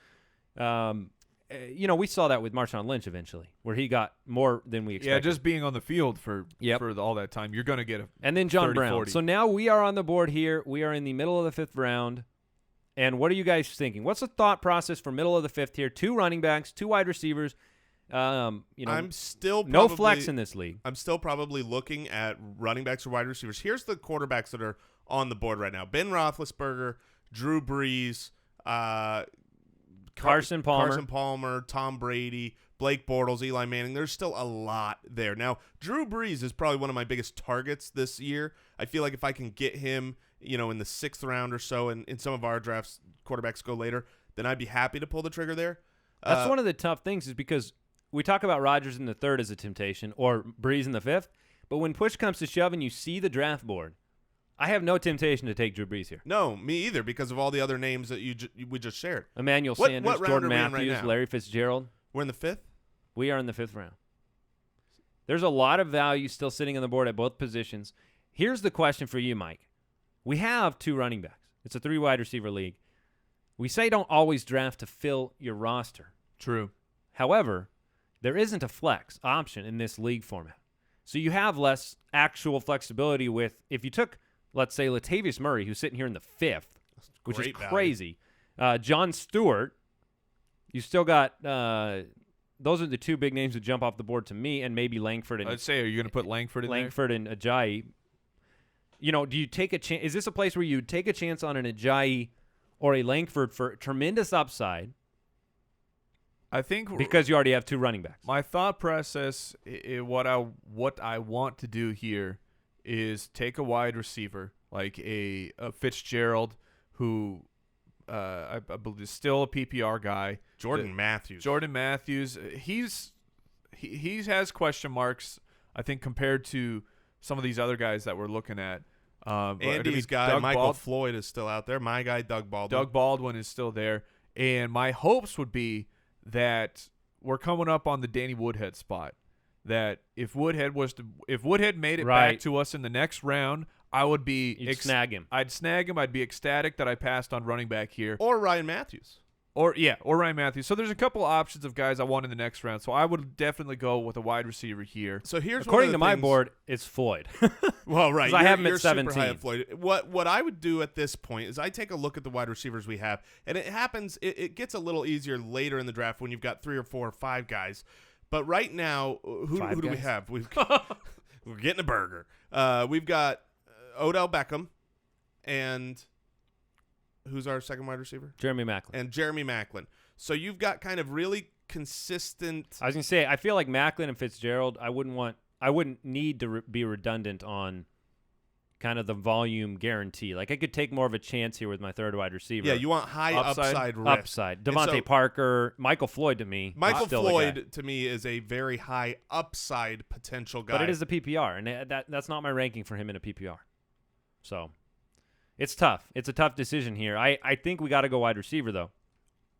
Speaker 3: We saw that with Marshawn Lynch eventually, where he got more than we expected.
Speaker 1: Yeah, just being on the field for all that time, you're going to get
Speaker 3: and then John
Speaker 1: 30,
Speaker 3: Brown.
Speaker 1: 40.
Speaker 3: So now we are on the board here. We are in the middle of the 5th round. And what are you guys thinking? What's the thought process for middle of the 5th here? 2 running backs, 2 wide receivers.
Speaker 4: I'm still
Speaker 3: no flex in this league.
Speaker 4: I'm still probably looking at running backs or wide receivers. Here's the quarterbacks that are on the board right now: Ben Roethlisberger, Drew Brees,
Speaker 3: Carson
Speaker 4: Palmer, Tom Brady, Blake Bortles, Eli Manning. There's still a lot there. Now, Drew Brees is probably one of my biggest targets this year. I feel like if I can get him, in the 6th round or so, and in some of our drafts, quarterbacks go later, then I'd be happy to pull the trigger there.
Speaker 3: That's one of the tough things is because we talk about Rodgers in the 3rd as a temptation or Brees in the 5th, but when push comes to shove and you see the draft board, I have no temptation to take Drew Brees here.
Speaker 4: No, me either, because of all the other names that we just shared.
Speaker 3: Emmanuel
Speaker 4: What
Speaker 3: Sanders,
Speaker 4: round
Speaker 3: Jordan
Speaker 4: are we in right
Speaker 3: Mathews,
Speaker 4: now?
Speaker 3: Larry Fitzgerald.
Speaker 4: We're in the 5th?
Speaker 3: We are in the 5th round. There's a lot of value still sitting on the board at both positions. Here's the question for you, Mike. We have 2 running backs. It's a 3 wide receiver league. We say don't always draft to fill your roster.
Speaker 1: True.
Speaker 3: However, there isn't a flex option in this league format. So you have less actual flexibility with, if you took, let's say, Latavius Murray, who's sitting here in the 5th, which is
Speaker 4: Great value.
Speaker 3: crazy. John Stewart, you still got those are the 2 big names that jump off the board to me, and maybe Langford and
Speaker 1: I'd say, are you going to put Langford in
Speaker 3: Langford and Ajayi. You know, do you take a chance? Is this a place where you take a chance on an Ajayi or a Langford for tremendous upside
Speaker 1: there? I think
Speaker 3: because you already have 2 running backs?
Speaker 1: my thought process, what I want to do here is take a wide receiver like a Fitzgerald, who I believe is still a PPR guy.
Speaker 4: Jordan Mathews.
Speaker 1: Jordan Mathews, he has question marks, I think, compared to some of these other guys that we're looking at.
Speaker 4: Andy's guy, Michael Floyd, is still out there. My guy, Doug Baldwin.
Speaker 1: Doug Baldwin is still there. And my hopes would be that we're coming up on the Danny Woodhead spot. That if Woodhead made it back to us in the next round, I would be
Speaker 3: snag him.
Speaker 1: I'd snag him. I'd be ecstatic that I passed on running back here.
Speaker 4: Or Ryan Mathews.
Speaker 1: Or Ryan Mathews. So there's a couple options of guys I want in the next round. So I would definitely go with a wide receiver here.
Speaker 4: So here's
Speaker 3: according
Speaker 4: one
Speaker 3: to
Speaker 4: of the
Speaker 3: my
Speaker 4: things-
Speaker 3: board, it's Floyd.
Speaker 4: Well, right.
Speaker 3: I have him at
Speaker 4: you're super high
Speaker 3: 17.
Speaker 4: at Floyd. What I would do at this point is I take a look at the wide receivers we have, and it happens. It gets a little easier later in the draft when you've got 3 or 4 or 5 guys. But right now, who do we have? We're getting a burger. We've got Odell Beckham, and who's our second wide receiver?
Speaker 3: Jeremy Maclin.
Speaker 4: And Jeremy Maclin. So you've got kind of really consistent.
Speaker 3: I was gonna say, I feel like Maclin and Fitzgerald, I wouldn't need to be redundant on kind of the volume guarantee. Like I could take more of a chance here with my 3rd wide receiver.
Speaker 4: Yeah, you want high upside risk.
Speaker 3: Upside. Devontae Parker, Michael Floyd to me.
Speaker 4: Michael
Speaker 3: still the guy.
Speaker 4: Floyd to me is a very high upside potential guy.
Speaker 3: But it is a PPR, and that's not my ranking for him in a PPR. So it's tough. It's a tough decision here. I think we got to go wide receiver though.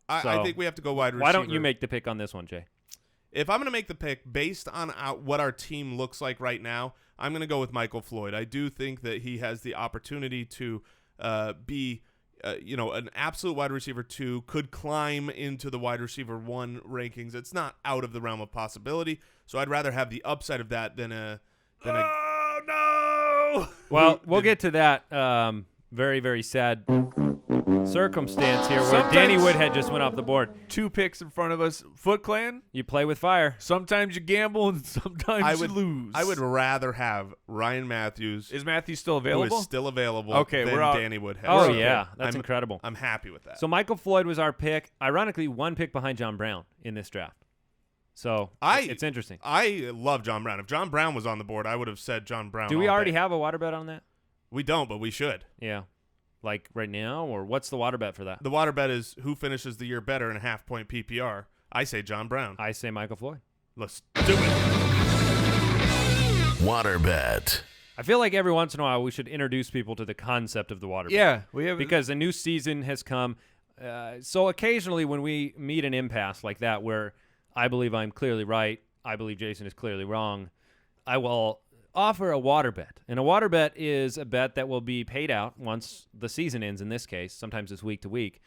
Speaker 4: I think we have to go wide receiver.
Speaker 3: Why don't you make the pick on this one, Jay?
Speaker 4: If I'm going to make the pick based on what our team looks like right now, I'm going to go with Michael Floyd. I do think that he has the opportunity to be, an absolute wide receiver 2, could climb into the wide receiver 1 rankings. It's not out of the realm of possibility. So I'd rather have the upside of that than a.
Speaker 1: Oh no!
Speaker 3: Well, we'll get to that. Very, very sad circumstance here where Danny Woodhead just went off the board.
Speaker 1: 2 picks in front of us. Foot Clan,
Speaker 3: You play with fire.
Speaker 1: sometimes you gamble and sometimes you lose.
Speaker 4: I would rather have Ryan Mathews,
Speaker 1: Is Matthews still
Speaker 4: who
Speaker 1: available?
Speaker 4: is still available,
Speaker 1: Okay,
Speaker 4: than
Speaker 1: we're out.
Speaker 4: Danny Woodhead.
Speaker 3: Oh,
Speaker 4: So
Speaker 3: yeah. That's
Speaker 4: I'm
Speaker 3: incredible.
Speaker 4: I'm happy with that.
Speaker 3: So Michael Floyd was our pick. Ironically, 1 pick behind John Brown in this draft. So it's interesting.
Speaker 4: I love John Brown. If John Brown was on the board, I would have said John Brown.
Speaker 3: Do we
Speaker 4: all
Speaker 3: already
Speaker 4: day.
Speaker 3: have a water bet on that?
Speaker 4: We don't, but we should.
Speaker 3: Yeah. Like right now, or what's the water bet for that?
Speaker 4: The water bet is who finishes the year better in a half-point PPR. I say John Brown.
Speaker 3: I say Michael Floyd.
Speaker 4: Let's do it.
Speaker 2: Water bet.
Speaker 3: I feel like every once in a while we should introduce people to the concept of the water bet.
Speaker 1: Yeah, we have
Speaker 3: Because a new season has come. So occasionally when we meet an impasse like that where I believe I'm clearly right, I believe Jason is clearly wrong, I will offer a water bet. And a water bet is a bet that will be paid out once the season ends, in this case. Sometimes it's week to week.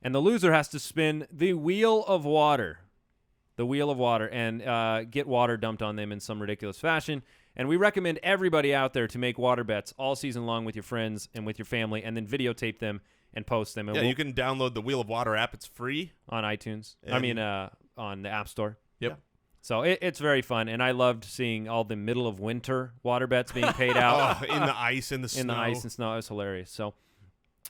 Speaker 3: And the loser has to spin the wheel of water. The wheel of water, and get water dumped on them in some ridiculous fashion. And we recommend everybody out there to make water bets all season long with your friends and with your family, and then videotape them and post them. And
Speaker 4: Yeah, you can download the Wheel of Water app. It's free.
Speaker 3: on iTunes.
Speaker 4: And-
Speaker 3: On the App Store.
Speaker 1: Yep.
Speaker 3: So it's very fun, and I loved seeing all the middle of winter water bets being paid out
Speaker 4: In the ice, in the snow.
Speaker 3: in the ice and snow. It was hilarious. So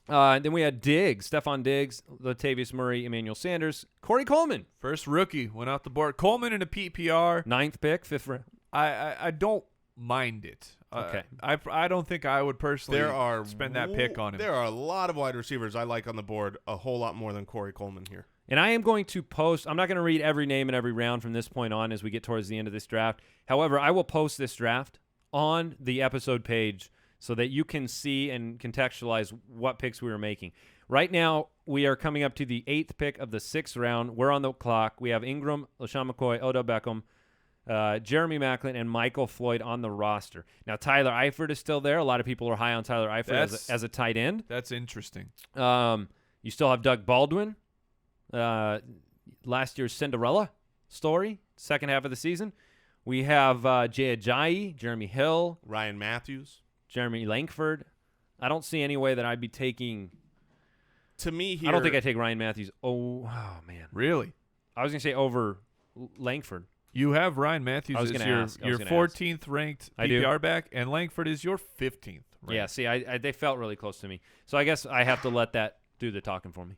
Speaker 3: then we had Diggs, Stephon Diggs, Latavius Murray, Emmanuel Sanders, Corey Coleman,
Speaker 1: first rookie went off the board. Coleman in a PPR.
Speaker 3: 9th pick, 5th round.
Speaker 1: I don't mind it.
Speaker 3: Okay.
Speaker 1: I don't think I would personally
Speaker 4: There
Speaker 1: spend that pick on him.
Speaker 4: There are a lot of wide receivers I like on the board, a whole lot more than Corey Coleman here.
Speaker 3: And I am going to post, I'm not going to read every name in every round from this point on as we get towards the end of this draft. However, I will post this draft on the episode page so that you can see and contextualize what picks we were making. Right now, we are coming up to the 8th pick of the 6th round. We're on the clock. We have Ingram, LeSean McCoy, Odell Beckham, Jeremy Maclin, and Michael Floyd on the roster. Now, Tyler Eifert is still there. A lot of people are high on Tyler Eifert as a tight end.
Speaker 1: That's interesting.
Speaker 3: You still have Doug Baldwin, last year's Cinderella story, second half of the season. We have Ajayi, Jeremy Hill,
Speaker 4: Ryan Mathews,
Speaker 3: Jeremy Langford. I don't see any way that I'd be taking.
Speaker 4: To me, here,
Speaker 3: I don't think I'd take Ryan Mathews. Oh man,
Speaker 1: Really?
Speaker 3: I was gonna say over Langford.
Speaker 1: You have Ryan Matthews
Speaker 3: I was
Speaker 1: as
Speaker 3: gonna
Speaker 1: your,
Speaker 3: ask. I was
Speaker 1: your
Speaker 3: gonna
Speaker 1: 14th ranked
Speaker 3: I do.
Speaker 1: PPR back, and Langford is your 15th ranked.
Speaker 3: Yeah, see, they felt really close to me, so I guess I have to let that do the talking for me.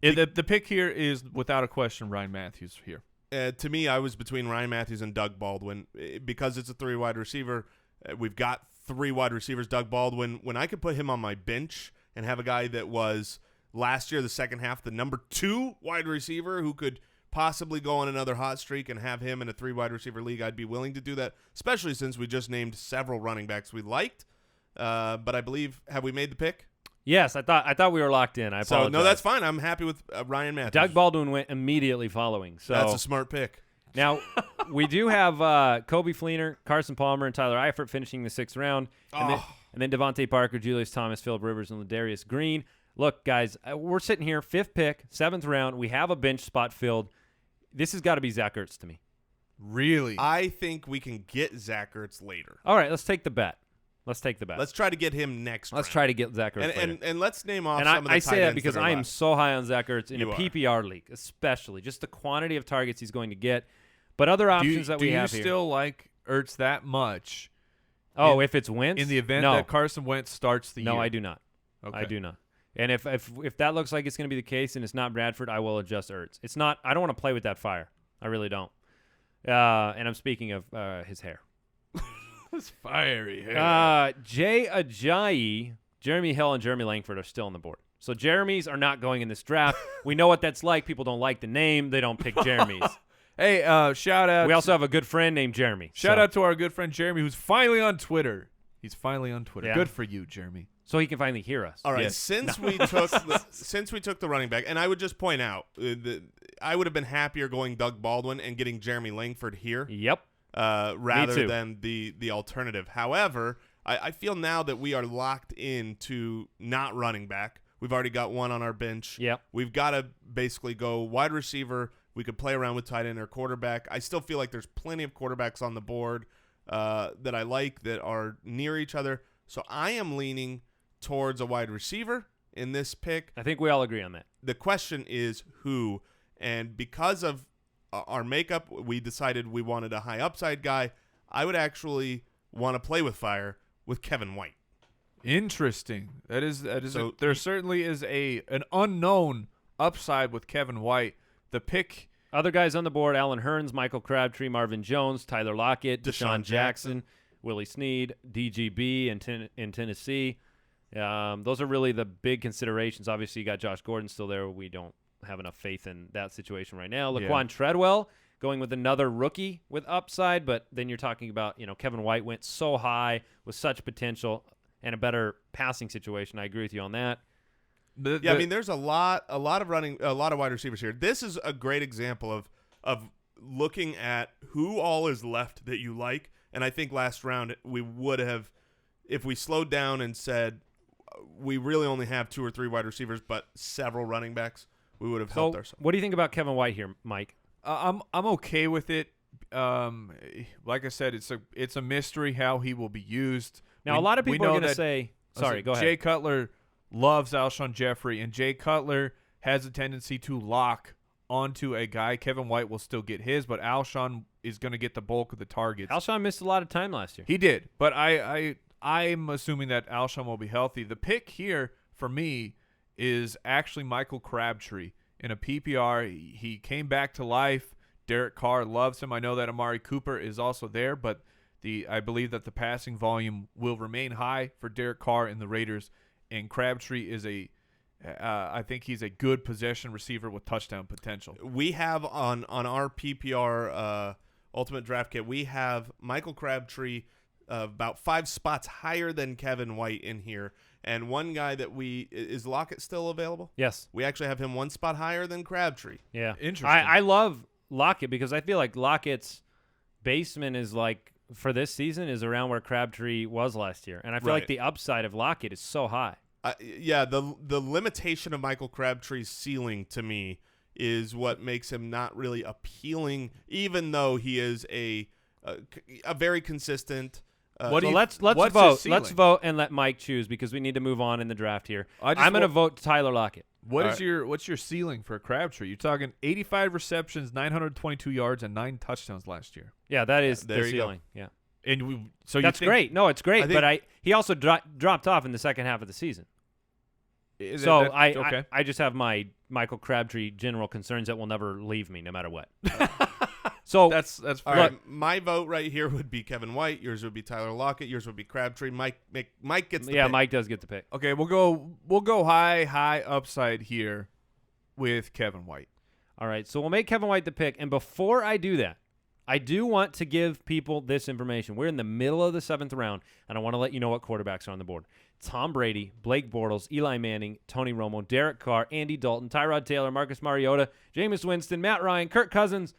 Speaker 1: The pick here is, without a question, Ryan Matthews here.
Speaker 4: to me, I was between Ryan Mathews and Doug Baldwin. Because it's a 3 wide receiver, we've got 3 wide receivers. Doug Baldwin, when I could put him on my bench and have a guy that was last year, the second half, the number 2 wide receiver who could possibly go on another hot streak and have him in a 3 wide receiver league, I'd be willing to do that, especially since we just named several running backs we liked. But I believe, have we made the pick?
Speaker 3: Yes, I thought we were locked in. I apologize.
Speaker 4: So, no, that's fine. I'm happy with Ryan Mathews.
Speaker 3: Doug Baldwin went immediately following. So
Speaker 4: that's a smart pick.
Speaker 3: Now, we do have Kobe Fleener, Carson Palmer, and Tyler Eifert finishing the 6th round. And then Devontae Parker, Julius Thomas, Phillip Rivers, and Ladarius Green. Look, guys, we're sitting here, 5th pick, 7th round. We have a bench spot filled. This has got to be Zach Ertz to me.
Speaker 1: Really?
Speaker 4: I think we can get Zach Ertz later.
Speaker 3: All right, let's take the bet.
Speaker 4: Let's try to get him next
Speaker 3: Let's
Speaker 4: round.
Speaker 3: try to get Zach Ertz later.
Speaker 4: And let's name off
Speaker 3: And
Speaker 4: some of the
Speaker 3: I
Speaker 4: tight
Speaker 3: say that
Speaker 4: ends
Speaker 3: because
Speaker 4: are
Speaker 3: I am
Speaker 4: left.
Speaker 3: so high on Zach Ertz in
Speaker 4: You
Speaker 3: a
Speaker 4: are.
Speaker 3: PPR league, especially. Just the quantity of targets he's going to get. But other options that we have
Speaker 1: do
Speaker 3: here.
Speaker 1: you still like Ertz that much?
Speaker 3: Oh, if it's Wentz?
Speaker 1: In the event
Speaker 3: No.
Speaker 1: that Carson Wentz starts the year?
Speaker 3: No, I do not.
Speaker 1: Okay.
Speaker 3: I do not. And if that looks like it's going to be the case and it's not Bradford, I will adjust Ertz. It's not. I don't want to play with that fire. I really don't. And I'm speaking of his hair.
Speaker 1: It's fiery hair.
Speaker 3: Jay Ajayi, Jeremy Hill, and Jeremy Langford are still on the board. So Jeremys are not going in this draft. We know what that's like. People don't like the name. They don't pick Jeremys.
Speaker 1: Hey, shout out.
Speaker 3: We also have a good friend named Jeremy.
Speaker 1: Shout out to our good friend Jeremy, who's finally on Twitter. He's finally on Twitter.
Speaker 3: Yeah.
Speaker 1: Good for you, Jeremy.
Speaker 3: So he can finally hear us.
Speaker 4: All right,
Speaker 1: Yes.
Speaker 4: since we took the running back, and I would just point out, I would have been happier going Doug Baldwin and getting Jeremy Langford here.
Speaker 3: Yep.
Speaker 4: Rather than the alternative. However, I feel now that we are locked into not running back. We've already got one on our bench.
Speaker 3: Yep.
Speaker 4: We've got to basically go wide receiver. We could play around with tight end or quarterback. I still feel like there's plenty of quarterbacks on the board that I like that are near each other. So I am leaning towards a wide receiver in this pick.
Speaker 3: I think we all agree on that.
Speaker 4: The question is who, and because of our makeup, we decided we wanted a high upside guy. I would actually want to play with fire with Kevin White.
Speaker 1: Interesting. That is.
Speaker 4: So
Speaker 1: there certainly is an unknown upside with Kevin White. The pick.
Speaker 3: Other guys on the board: Alan Hearns, Michael Crabtree, Marvin Jones, Tyler Lockett,
Speaker 4: Deshaun
Speaker 3: Deshaun Jackson, Willie Snead, DGB in Tennessee. Those are really the big considerations. Obviously, you got Josh Gordon still there. We don't have enough faith in that situation right now. Laquan Treadwell going with another rookie with upside, but then you're talking about, Kevin White went so high with such potential and a better passing situation. I agree with you on that.
Speaker 4: I mean, there's a lot of wide receivers here. This is a great example of looking at who all is left that you like. And I think last round we would have, if we slowed down and said we really only have 2 or 3 wide receivers, but several running backs, we would have helped ourselves.
Speaker 3: What do you think about Kevin White here, Mike?
Speaker 1: I'm okay with it. Like I said, it's a mystery how he will be used.
Speaker 3: Now, a lot of people are going to say, sorry, go ahead.
Speaker 1: Jay Cutler loves Alshon Jeffrey, and Jay Cutler has a tendency to lock onto a guy. Kevin White will still get his, but Alshon is going to get the bulk of the targets.
Speaker 3: Alshon missed a lot of time last year.
Speaker 1: He did, but I'm assuming that Alshon will be healthy. The pick here for me is actually Michael Crabtree in a PPR. He came back to life. Derek Carr loves him. I know that Amari Cooper is also there, but I believe that the passing volume will remain high for Derek Carr and the Raiders. And Crabtree is I think he's a good possession receiver with touchdown potential.
Speaker 4: We have on our PPR Ultimate Draft Kit, we have Michael Crabtree about 5 spots higher than Kevin White in here. And one guy that is Lockett still available?
Speaker 3: Yes.
Speaker 4: We actually have him 1 spot higher than Crabtree.
Speaker 3: Yeah.
Speaker 1: Interesting.
Speaker 3: I love Lockett because I feel like Lockett's basement is like, for this season, is around where Crabtree was last year. And I feel like the upside of Lockett is so high.
Speaker 4: Yeah, the limitation of Michael Crabtree's ceiling to me is what makes him not really appealing, even though he is a very consistent.
Speaker 3: Let's vote. Let's vote and let Mike choose because we need to move on in the draft here. I'm going to vote Tyler Lockett.
Speaker 1: What's your ceiling for Crabtree? You're talking 85 receptions, 922 yards, and 9 touchdowns last year.
Speaker 3: Yeah, that is
Speaker 4: there
Speaker 3: the
Speaker 4: you go.
Speaker 3: ceiling. Yeah,
Speaker 1: and
Speaker 3: that's great. No, it's great.
Speaker 4: But
Speaker 3: he also dropped off in the second half of the season.
Speaker 1: Okay.
Speaker 3: I just have my Michael Crabtree general concerns that will never leave me no matter what. So
Speaker 1: that's
Speaker 4: all right. My vote right here would be Kevin White. Yours would be Tyler Lockett. Yours would be Crabtree. Mike gets the pick.
Speaker 3: Mike does get the pick.
Speaker 1: Okay, we'll go high upside here with Kevin White.
Speaker 3: All right, so we'll make Kevin White the pick. And before I do that, I do want to give people this information. We're in the middle of the 7th round, and I want to let you know what quarterbacks are on the board. Tom Brady, Blake Bortles, Eli Manning, Tony Romo, Derek Carr, Andy Dalton, Tyrod Taylor, Marcus Mariota, Jameis Winston, Matt Ryan, Kirk Cousins.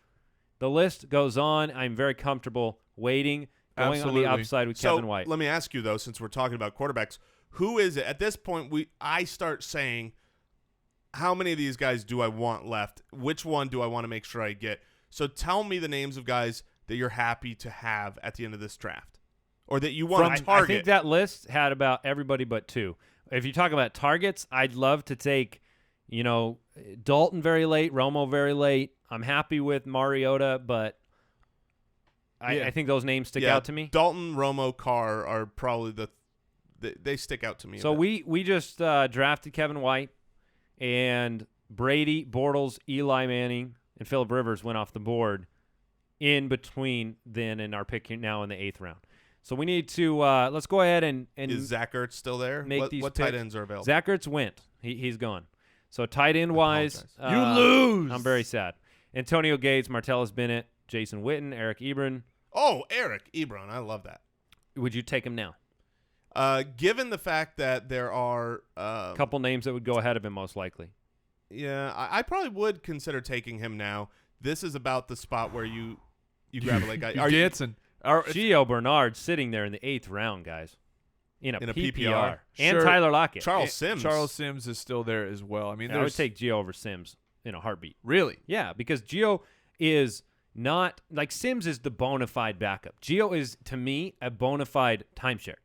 Speaker 3: The list goes on. I'm very comfortable going on the upside with Kevin White.
Speaker 4: Let me ask you, though, since we're talking about quarterbacks, who is it? At this point, I start saying, how many of these guys do I want left? Which one do I want to make sure I get? So tell me the names of guys that you're happy to have at the end of this draft or that you want to target.
Speaker 3: I think that list had about everybody but 2. If you talk about targets, I'd love to take, Dalton very late, Romo very late. I'm happy with Mariota, but I think those names stick out to me.
Speaker 4: Dalton, Romo, Carr are probably they stick out to me.
Speaker 3: So we just drafted Kevin White, and Brady, Bortles, Eli Manning, and Phillip Rivers went off the board in between then and our pick now in the 8th round. So we need to let's go ahead and
Speaker 4: is Zach Ertz still there? What tight ends are available?
Speaker 3: Zach Ertz went. He's gone. So tight end wise,
Speaker 1: you lose.
Speaker 3: I'm very sad. Antonio Gates, Martellus Bennett, Jason Witten, Eric Ebron.
Speaker 4: Oh, Eric Ebron. I love that.
Speaker 3: Would you take him now?
Speaker 4: Given the fact that there are
Speaker 3: a couple names that would go ahead of him most likely.
Speaker 4: Yeah, I probably would consider taking him now. This is about the spot where you grab a late guy.
Speaker 3: Gio Bernard sitting there in the 8th round, guys. In a PPR. And
Speaker 1: Sure.
Speaker 3: Tyler Lockett.
Speaker 4: Charles Sims
Speaker 1: is still there as well. I mean,
Speaker 3: I would take Gio over Sims in a heartbeat.
Speaker 1: Really?
Speaker 3: Yeah, because Gio is not – like Sims is the bona fide backup. Gio is, to me, a bona fide timeshare.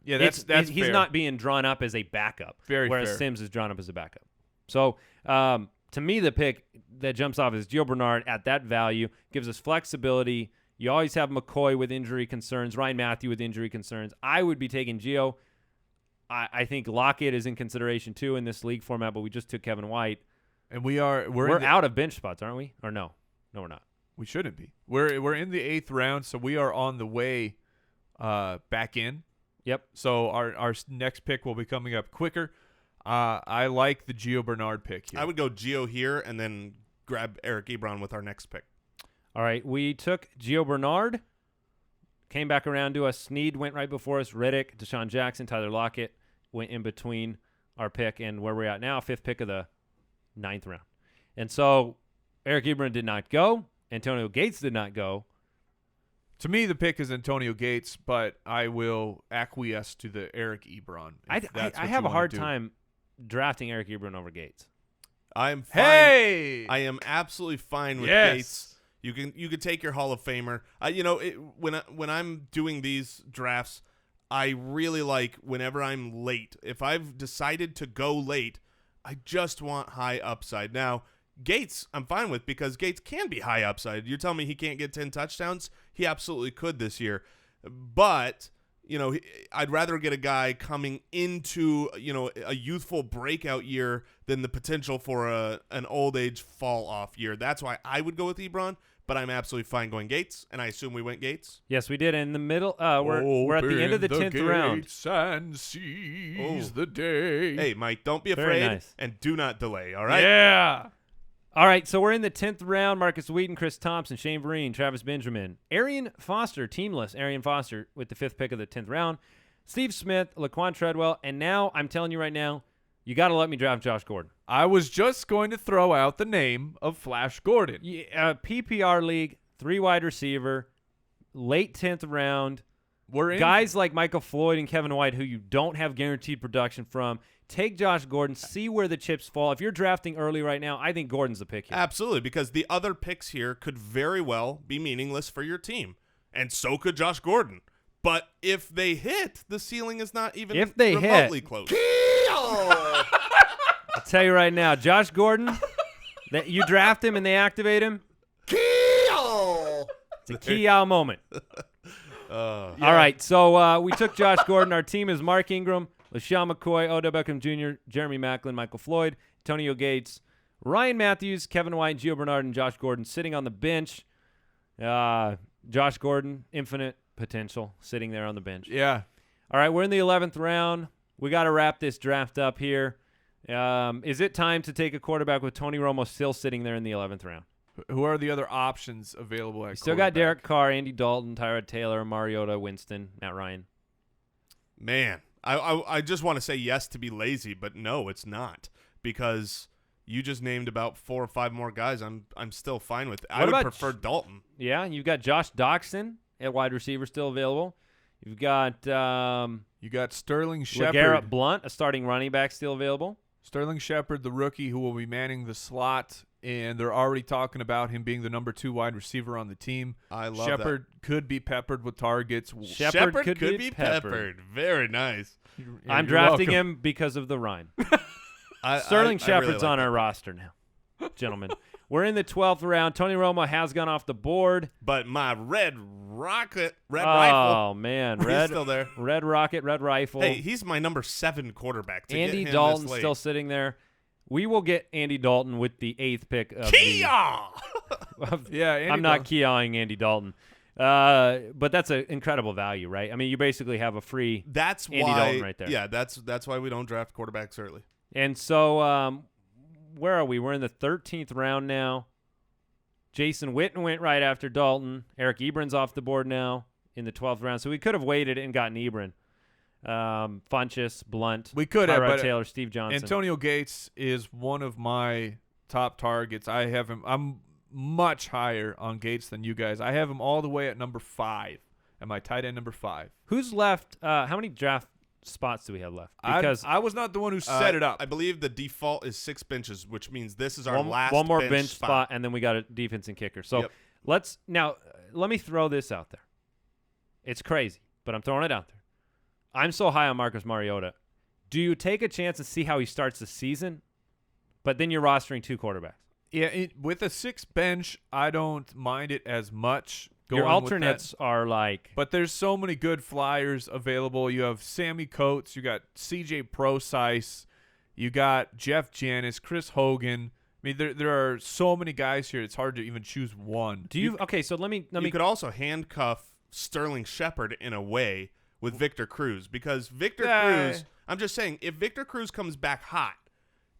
Speaker 1: Yeah, that's
Speaker 3: he's
Speaker 1: fair.
Speaker 3: not being drawn up as a backup, whereas
Speaker 1: fair.
Speaker 3: Sims is drawn up as a backup. So, to me, the pick that jumps off is Gio Bernard at that value, gives us flexibility. You always have McCoy with injury concerns, Ryan Mathews with injury concerns. I would be taking Gio. I think Lockett is in consideration too in this league format, but we just took Kevin White.
Speaker 1: And we're
Speaker 3: out of bench spots, aren't we? Or no, we're not.
Speaker 1: We shouldn't be. We're in the 8th round, so we are on the way back in.
Speaker 3: Yep.
Speaker 1: So our next pick will be coming up quicker. I like the Gio Bernard pick here.
Speaker 4: I would go Gio here and then grab Eric Ebron with our next pick.
Speaker 3: All right, we took Gio Bernard, came back around to us. Snead went right before us. Riddick, Deshaun Jackson, Tyler Lockett went in between our pick and where we're at now, 5th pick of the 9th round. And so Eric Ebron did not go. Antonio Gates did not go.
Speaker 1: To me, the pick is Antonio Gates, but I will acquiesce to the Eric Ebron.
Speaker 3: I have a hard time drafting Eric Ebron over Gates.
Speaker 4: I'm fine.
Speaker 1: Hey!
Speaker 4: I am absolutely fine with
Speaker 1: Yes.
Speaker 4: Gates. You can take your Hall of Famer. When I'm doing these drafts, I really like whenever I'm late. If I've decided to go late, I just want high upside. Now, Gates, I'm fine with because Gates can be high upside. You're telling me he can't get 10 touchdowns? He absolutely could this year. But, I'd rather get a guy coming into, a youthful breakout year than the potential for an old age fall off year. That's why I would go with Ebron. But I'm absolutely fine going Gates, and I assume we went Gates.
Speaker 3: Yes, we did. In the middle, we're at the end of the 10th round.
Speaker 1: And seize the day.
Speaker 4: Hey, Mike, don't be
Speaker 3: Very
Speaker 4: afraid
Speaker 3: nice.
Speaker 4: and do not delay, all right?
Speaker 1: Yeah.
Speaker 3: All right, so we're in the 10th round. Marcus Wheaton, Chris Thompson, Shane Vereen, Travis Benjamin. Arian Foster, teamless. Arian Foster with the 5th pick of the 10th round. Steve Smith, Laquan Treadwell. And now, I'm telling you right now, you got to let me draft Josh Gordon.
Speaker 1: I was just going to throw out the name of Flash Gordon.
Speaker 3: PPR league, 3 wide receiver, late 10th round.
Speaker 1: We're in.
Speaker 3: Guys like Michael Floyd and Kevin White who you don't have guaranteed production from. Take Josh Gordon, see where the chips fall. If you're drafting early right now, I think Gordon's the pick here.
Speaker 4: Absolutely, because the other picks here could very well be meaningless for your team, and so could Josh Gordon. But if they hit, the ceiling is not even remotely close.
Speaker 3: I'll tell you right now, Josh Gordon, that you draft him and they activate him. It's a key out moment. All right, so we took Josh Gordon. Our team is Mark Ingram, LeSean McCoy, Odell Beckham Jr., Jeremy Maclin, Michael Floyd, Antonio Gates, Ryan Mathews, Kevin White, Gio Bernard, and Josh Gordon sitting on the bench. Josh Gordon, infinite potential, sitting there on the bench.
Speaker 1: Yeah.
Speaker 3: All right, we're in the 11th round. We got to wrap this draft up here. Is it time to take a quarterback with Tony Romo still sitting there in the 11th round?
Speaker 1: Who are the other options available at
Speaker 3: Still got Derek Carr, Andy Dalton, Tyrod Taylor, Mariota, Winston, Matt Ryan.
Speaker 4: Man, I just want to say yes to be lazy, but no, it's not, because you just named about 4 or 5 more guys. I'm still fine with it. I would prefer Dalton.
Speaker 3: Yeah, you've got Josh Doxson at wide receiver still available. You've got
Speaker 1: you got Sterling Shepard.
Speaker 3: LeGarrette Blount, a starting running back, still available.
Speaker 1: Sterling Shepard, the rookie who will be manning the slot, and they're already talking about him being the number 2 wide receiver on the team.
Speaker 4: I love
Speaker 1: Shepard could be peppered with targets.
Speaker 3: Shepard could be
Speaker 4: peppered. Very nice.
Speaker 3: I'm drafting him because of the rhyme. Sterling Shepard's
Speaker 4: really like
Speaker 3: on our roster now, gentlemen. We're in the 12th round. Tony Romo has gone off the board.
Speaker 4: But my red rifle.
Speaker 3: Oh, man.
Speaker 4: He's still there.
Speaker 3: Red rocket, red rifle.
Speaker 4: Hey, he's my number 7 quarterback.
Speaker 3: Andy Dalton's still sitting there. We will get Andy Dalton with the 8th pick of
Speaker 1: Yeah,
Speaker 3: I'm not Kia-ing Andy Dalton. But that's an incredible value, right? I mean, you basically have a free Andy Dalton right there.
Speaker 4: Yeah, that's why we don't draft quarterbacks early.
Speaker 3: And so where are we? We're in the 13th round now. Jason Witten went right after Dalton. Eric Ebron's off the board now in the 12th round. So we could have waited and gotten Ebron. Funchess, Blunt,
Speaker 1: we could have,
Speaker 3: Tyrod
Speaker 1: but
Speaker 3: Taylor, Steve Johnson.
Speaker 1: Antonio Gates is one of my top targets. I have him. I'm much higher on Gates than you guys. I have him all the way at number 5, at my tight end number 5.
Speaker 3: Who's left? How many draft spots do we have left? Because
Speaker 1: I was not the one who set it up.
Speaker 4: I believe the default is 6 benches, which means this is our last
Speaker 3: one more
Speaker 4: bench
Speaker 3: spot, and then we got a defense and kicker. So
Speaker 4: Yep.
Speaker 3: let me throw this out there. It's crazy, but I'm throwing it out there. I'm so high on Marcus Mariota. Do you take a chance and see how he starts the season, but then you're rostering 2 quarterbacks?
Speaker 1: Yeah, with a 6 bench, I don't mind it as much.
Speaker 3: Your alternates are like...
Speaker 1: But there's so many good flyers available. You have Sammy Coates. You got C.J. Prosise. You got Jeff Janis, Chris Hogan. I mean, there are so many guys here. It's hard to even choose one.
Speaker 3: Okay, so let me.
Speaker 4: You could also handcuff Sterling Shepard in a way with Victor Cruz, because Victor Cruz, I'm just saying, if Victor Cruz comes back hot,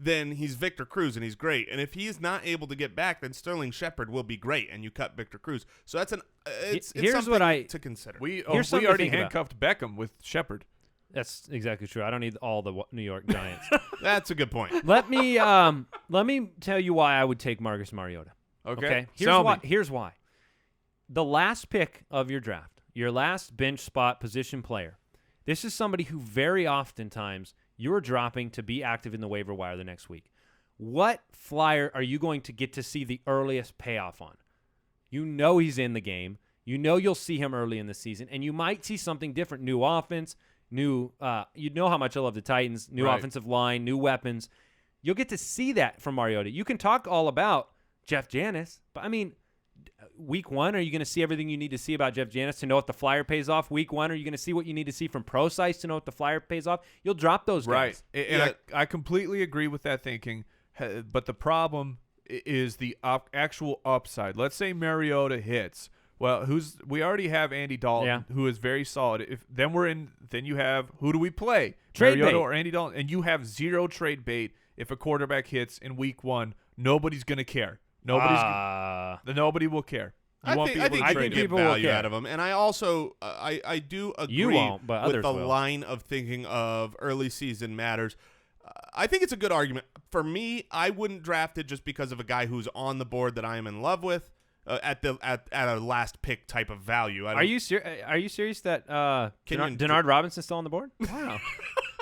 Speaker 4: then he's Victor Cruz and he's great. And if he is not able to get back, then Sterling Shepard will be great, and you cut Victor Cruz. So that's it's something to consider.
Speaker 1: We already handcuffed Beckham with Shepard.
Speaker 3: That's exactly true. I don't need all the New York Giants.
Speaker 4: That's a good point.
Speaker 3: Let me tell you why I would take Marcus Mariota.
Speaker 1: Okay.
Speaker 3: Here's why. The last pick of your draft, your last bench spot position player, this is somebody who very oftentimes you're dropping to be active in the waiver wire the next week. What flyer are you going to get to see the earliest payoff on? You know he's in the game. You know you'll see him early in the season, and you might see something different. New offense, you know how much I love the Titans, new offensive line, new weapons. You'll get to see that from Mariota. You can talk all about Jeff Janis, but I mean, week 1, are you going to see everything you need to see about Jeff Janis to know if the flyer pays off? Week 1, are you going to see what you need to see from Prosise to know if the flyer pays off? You'll drop those guys.
Speaker 1: Right. And I completely agree with that thinking, but the problem is the actual upside. Let's say Mariota hits. Well, we already have Andy Dalton, who is very solid. Then you have, who do we play?
Speaker 3: Trade
Speaker 1: Mariota
Speaker 3: bait.
Speaker 1: or Andy Dalton, and you have 0 trade bait if a quarterback hits in week 1 nobody's going to care. Nobody will care.
Speaker 4: I think you can get value out of him. And I also I do agree
Speaker 3: you won't, but
Speaker 4: with
Speaker 3: others
Speaker 4: the
Speaker 3: will.
Speaker 4: line of thinking of early season matters. I think it's a good argument. For me, I wouldn't draft it just because of a guy who's on the board that I am in love with at a last pick type of value.
Speaker 3: Are you serious that Denard Robinson's still on the board? Wow.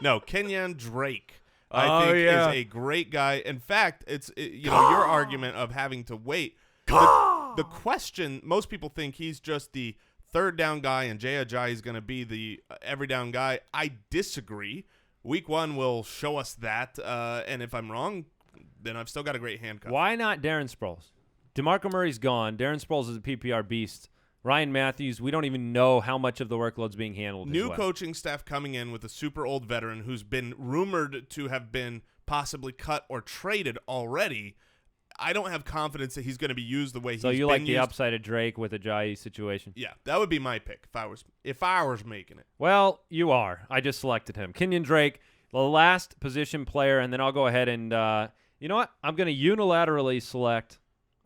Speaker 4: No, Kenyon Drake. I think is a great guy. In fact, it's your argument of having to wait. The question, most people think he's just the third down guy and Ajayi is going to be the every down guy. I disagree. Week 1 will show us that, and if I'm wrong, then I've still got a great handcuff.
Speaker 3: Why not Darren Sproles? DeMarco Murray's gone. Darren Sproles is a PPR beast. Ryan Mathews, we don't even know how much of the workload's being handled.
Speaker 4: New coaching staff coming in with a super old veteran who's been rumored to have been possibly cut or traded already. I don't have confidence that he's going to be used the way he's been used.
Speaker 3: So you like the upside of Drake with a Ajayi situation?
Speaker 4: Yeah, that would be my pick if I was making it.
Speaker 3: Well, you are. I just selected him. Kenyon Drake, the last position player, and then I'll go ahead and you know what? I'm going to unilaterally select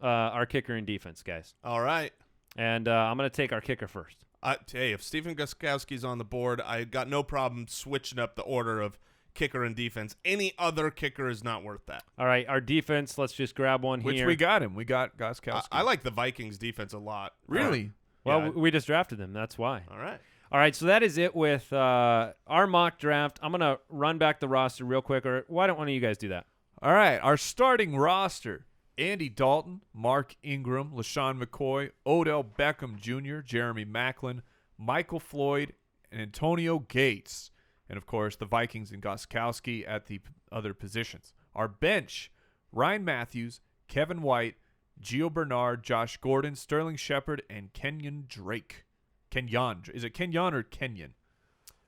Speaker 3: our kicker and defense, guys.
Speaker 4: All right.
Speaker 3: And I'm going to take our kicker first.
Speaker 4: Hey, if Stephen Gostkowski's on the board, I got no problem switching up the order of kicker and defense. Any other kicker is not worth that.
Speaker 3: All right, our defense, let's just grab one here.
Speaker 1: Which we got him. We got Gostkowski.
Speaker 4: I like the Vikings defense a lot.
Speaker 1: Really?
Speaker 3: Well, we just drafted them. That's why.
Speaker 4: All
Speaker 3: right, so that is it with our mock draft. I'm going to run back the roster real quick, or why don't one of you guys do that?
Speaker 1: All right, our starting roster. Andy Dalton, Mark Ingram, LeSean McCoy, Odell Beckham Jr., Jeremy Maclin, Michael Floyd, and Antonio Gates. And, of course, the Vikings and Gostkowski at the other positions. Our bench, Ryan Mathews, Kevin White, Gio Bernard, Josh Gordon, Sterling Shepard, and Kenyon Drake. Kenyon. Is it Kenyon or Kenyon?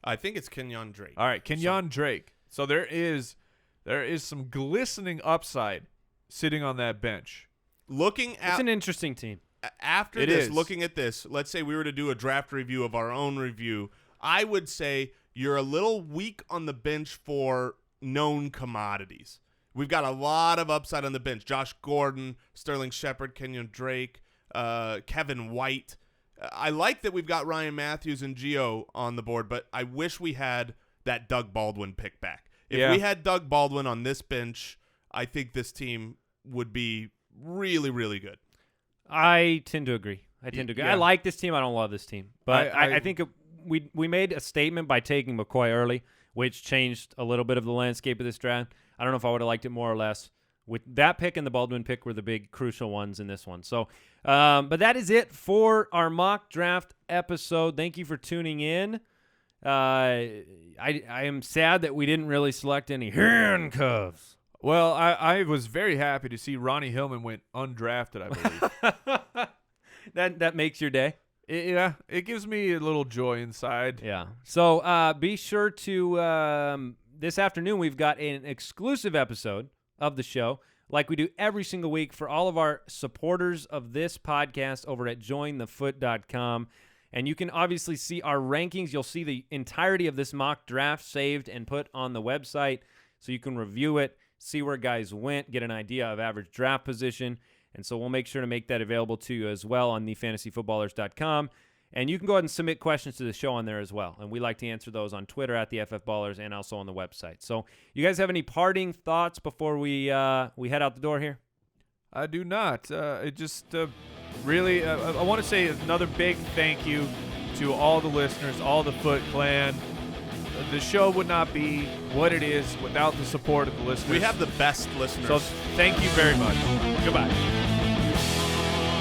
Speaker 4: I think it's Kenyon Drake.
Speaker 1: All right, Kenyon Drake. So there is some glistening upside sitting on that bench.
Speaker 3: It's an interesting team.
Speaker 4: Looking at this, let's say we were to do a draft review of our own review, I would say you're a little weak on the bench for known commodities. We've got a lot of upside on the bench. Josh Gordon, Sterling Shepard, Kenyon Drake, Kevin White. I like that we've got Ryan Mathews and Gio on the board, but I wish we had that Doug Baldwin pick back. If we had Doug Baldwin on this bench, I think this team would be really, really good.
Speaker 3: I tend to agree. I like this team. I don't love this team. But I think we made a statement by taking McCoy early, which changed a little bit of the landscape of this draft. I don't know if I would have liked it more or less. With that pick and the Baldwin pick were the big crucial ones in this one. So, but that is it for our mock draft episode. Thank you for tuning in. I am sad that we didn't really select any handcuffs.
Speaker 1: Well, I was very happy to see Ronnie Hillman went undrafted, I believe.
Speaker 3: That makes your day?
Speaker 1: It gives me a little joy inside.
Speaker 3: Yeah. So be sure to this afternoon we've got an exclusive episode of the show like we do every single week for all of our supporters of this podcast over at jointhefoot.com. And you can obviously see our rankings. You'll see the entirety of this mock draft saved and put on the website so you can review it, see where guys went, get an idea of average draft position. And so we'll make sure to make that available to you as well on thefantasyfootballers.com. And you can go ahead and submit questions to the show on there as well. And we like to answer those on Twitter at the FFBallers and also on the website. So you guys have any parting thoughts before we head out the door here?
Speaker 1: I do not. It just really, I want to say another big thank you to all the listeners, all the Foot Clan. The show would not be what it is without the support of the listeners.
Speaker 4: We have the best listeners.
Speaker 1: So thank you very much. Goodbye.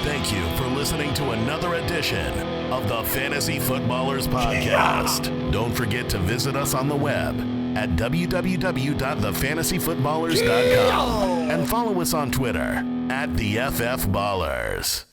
Speaker 2: Thank you for listening to another edition of the Fantasy Footballers Podcast. Don't forget to visit us on the web at www.thefantasyfootballers.com and follow us on Twitter at the FF Ballers.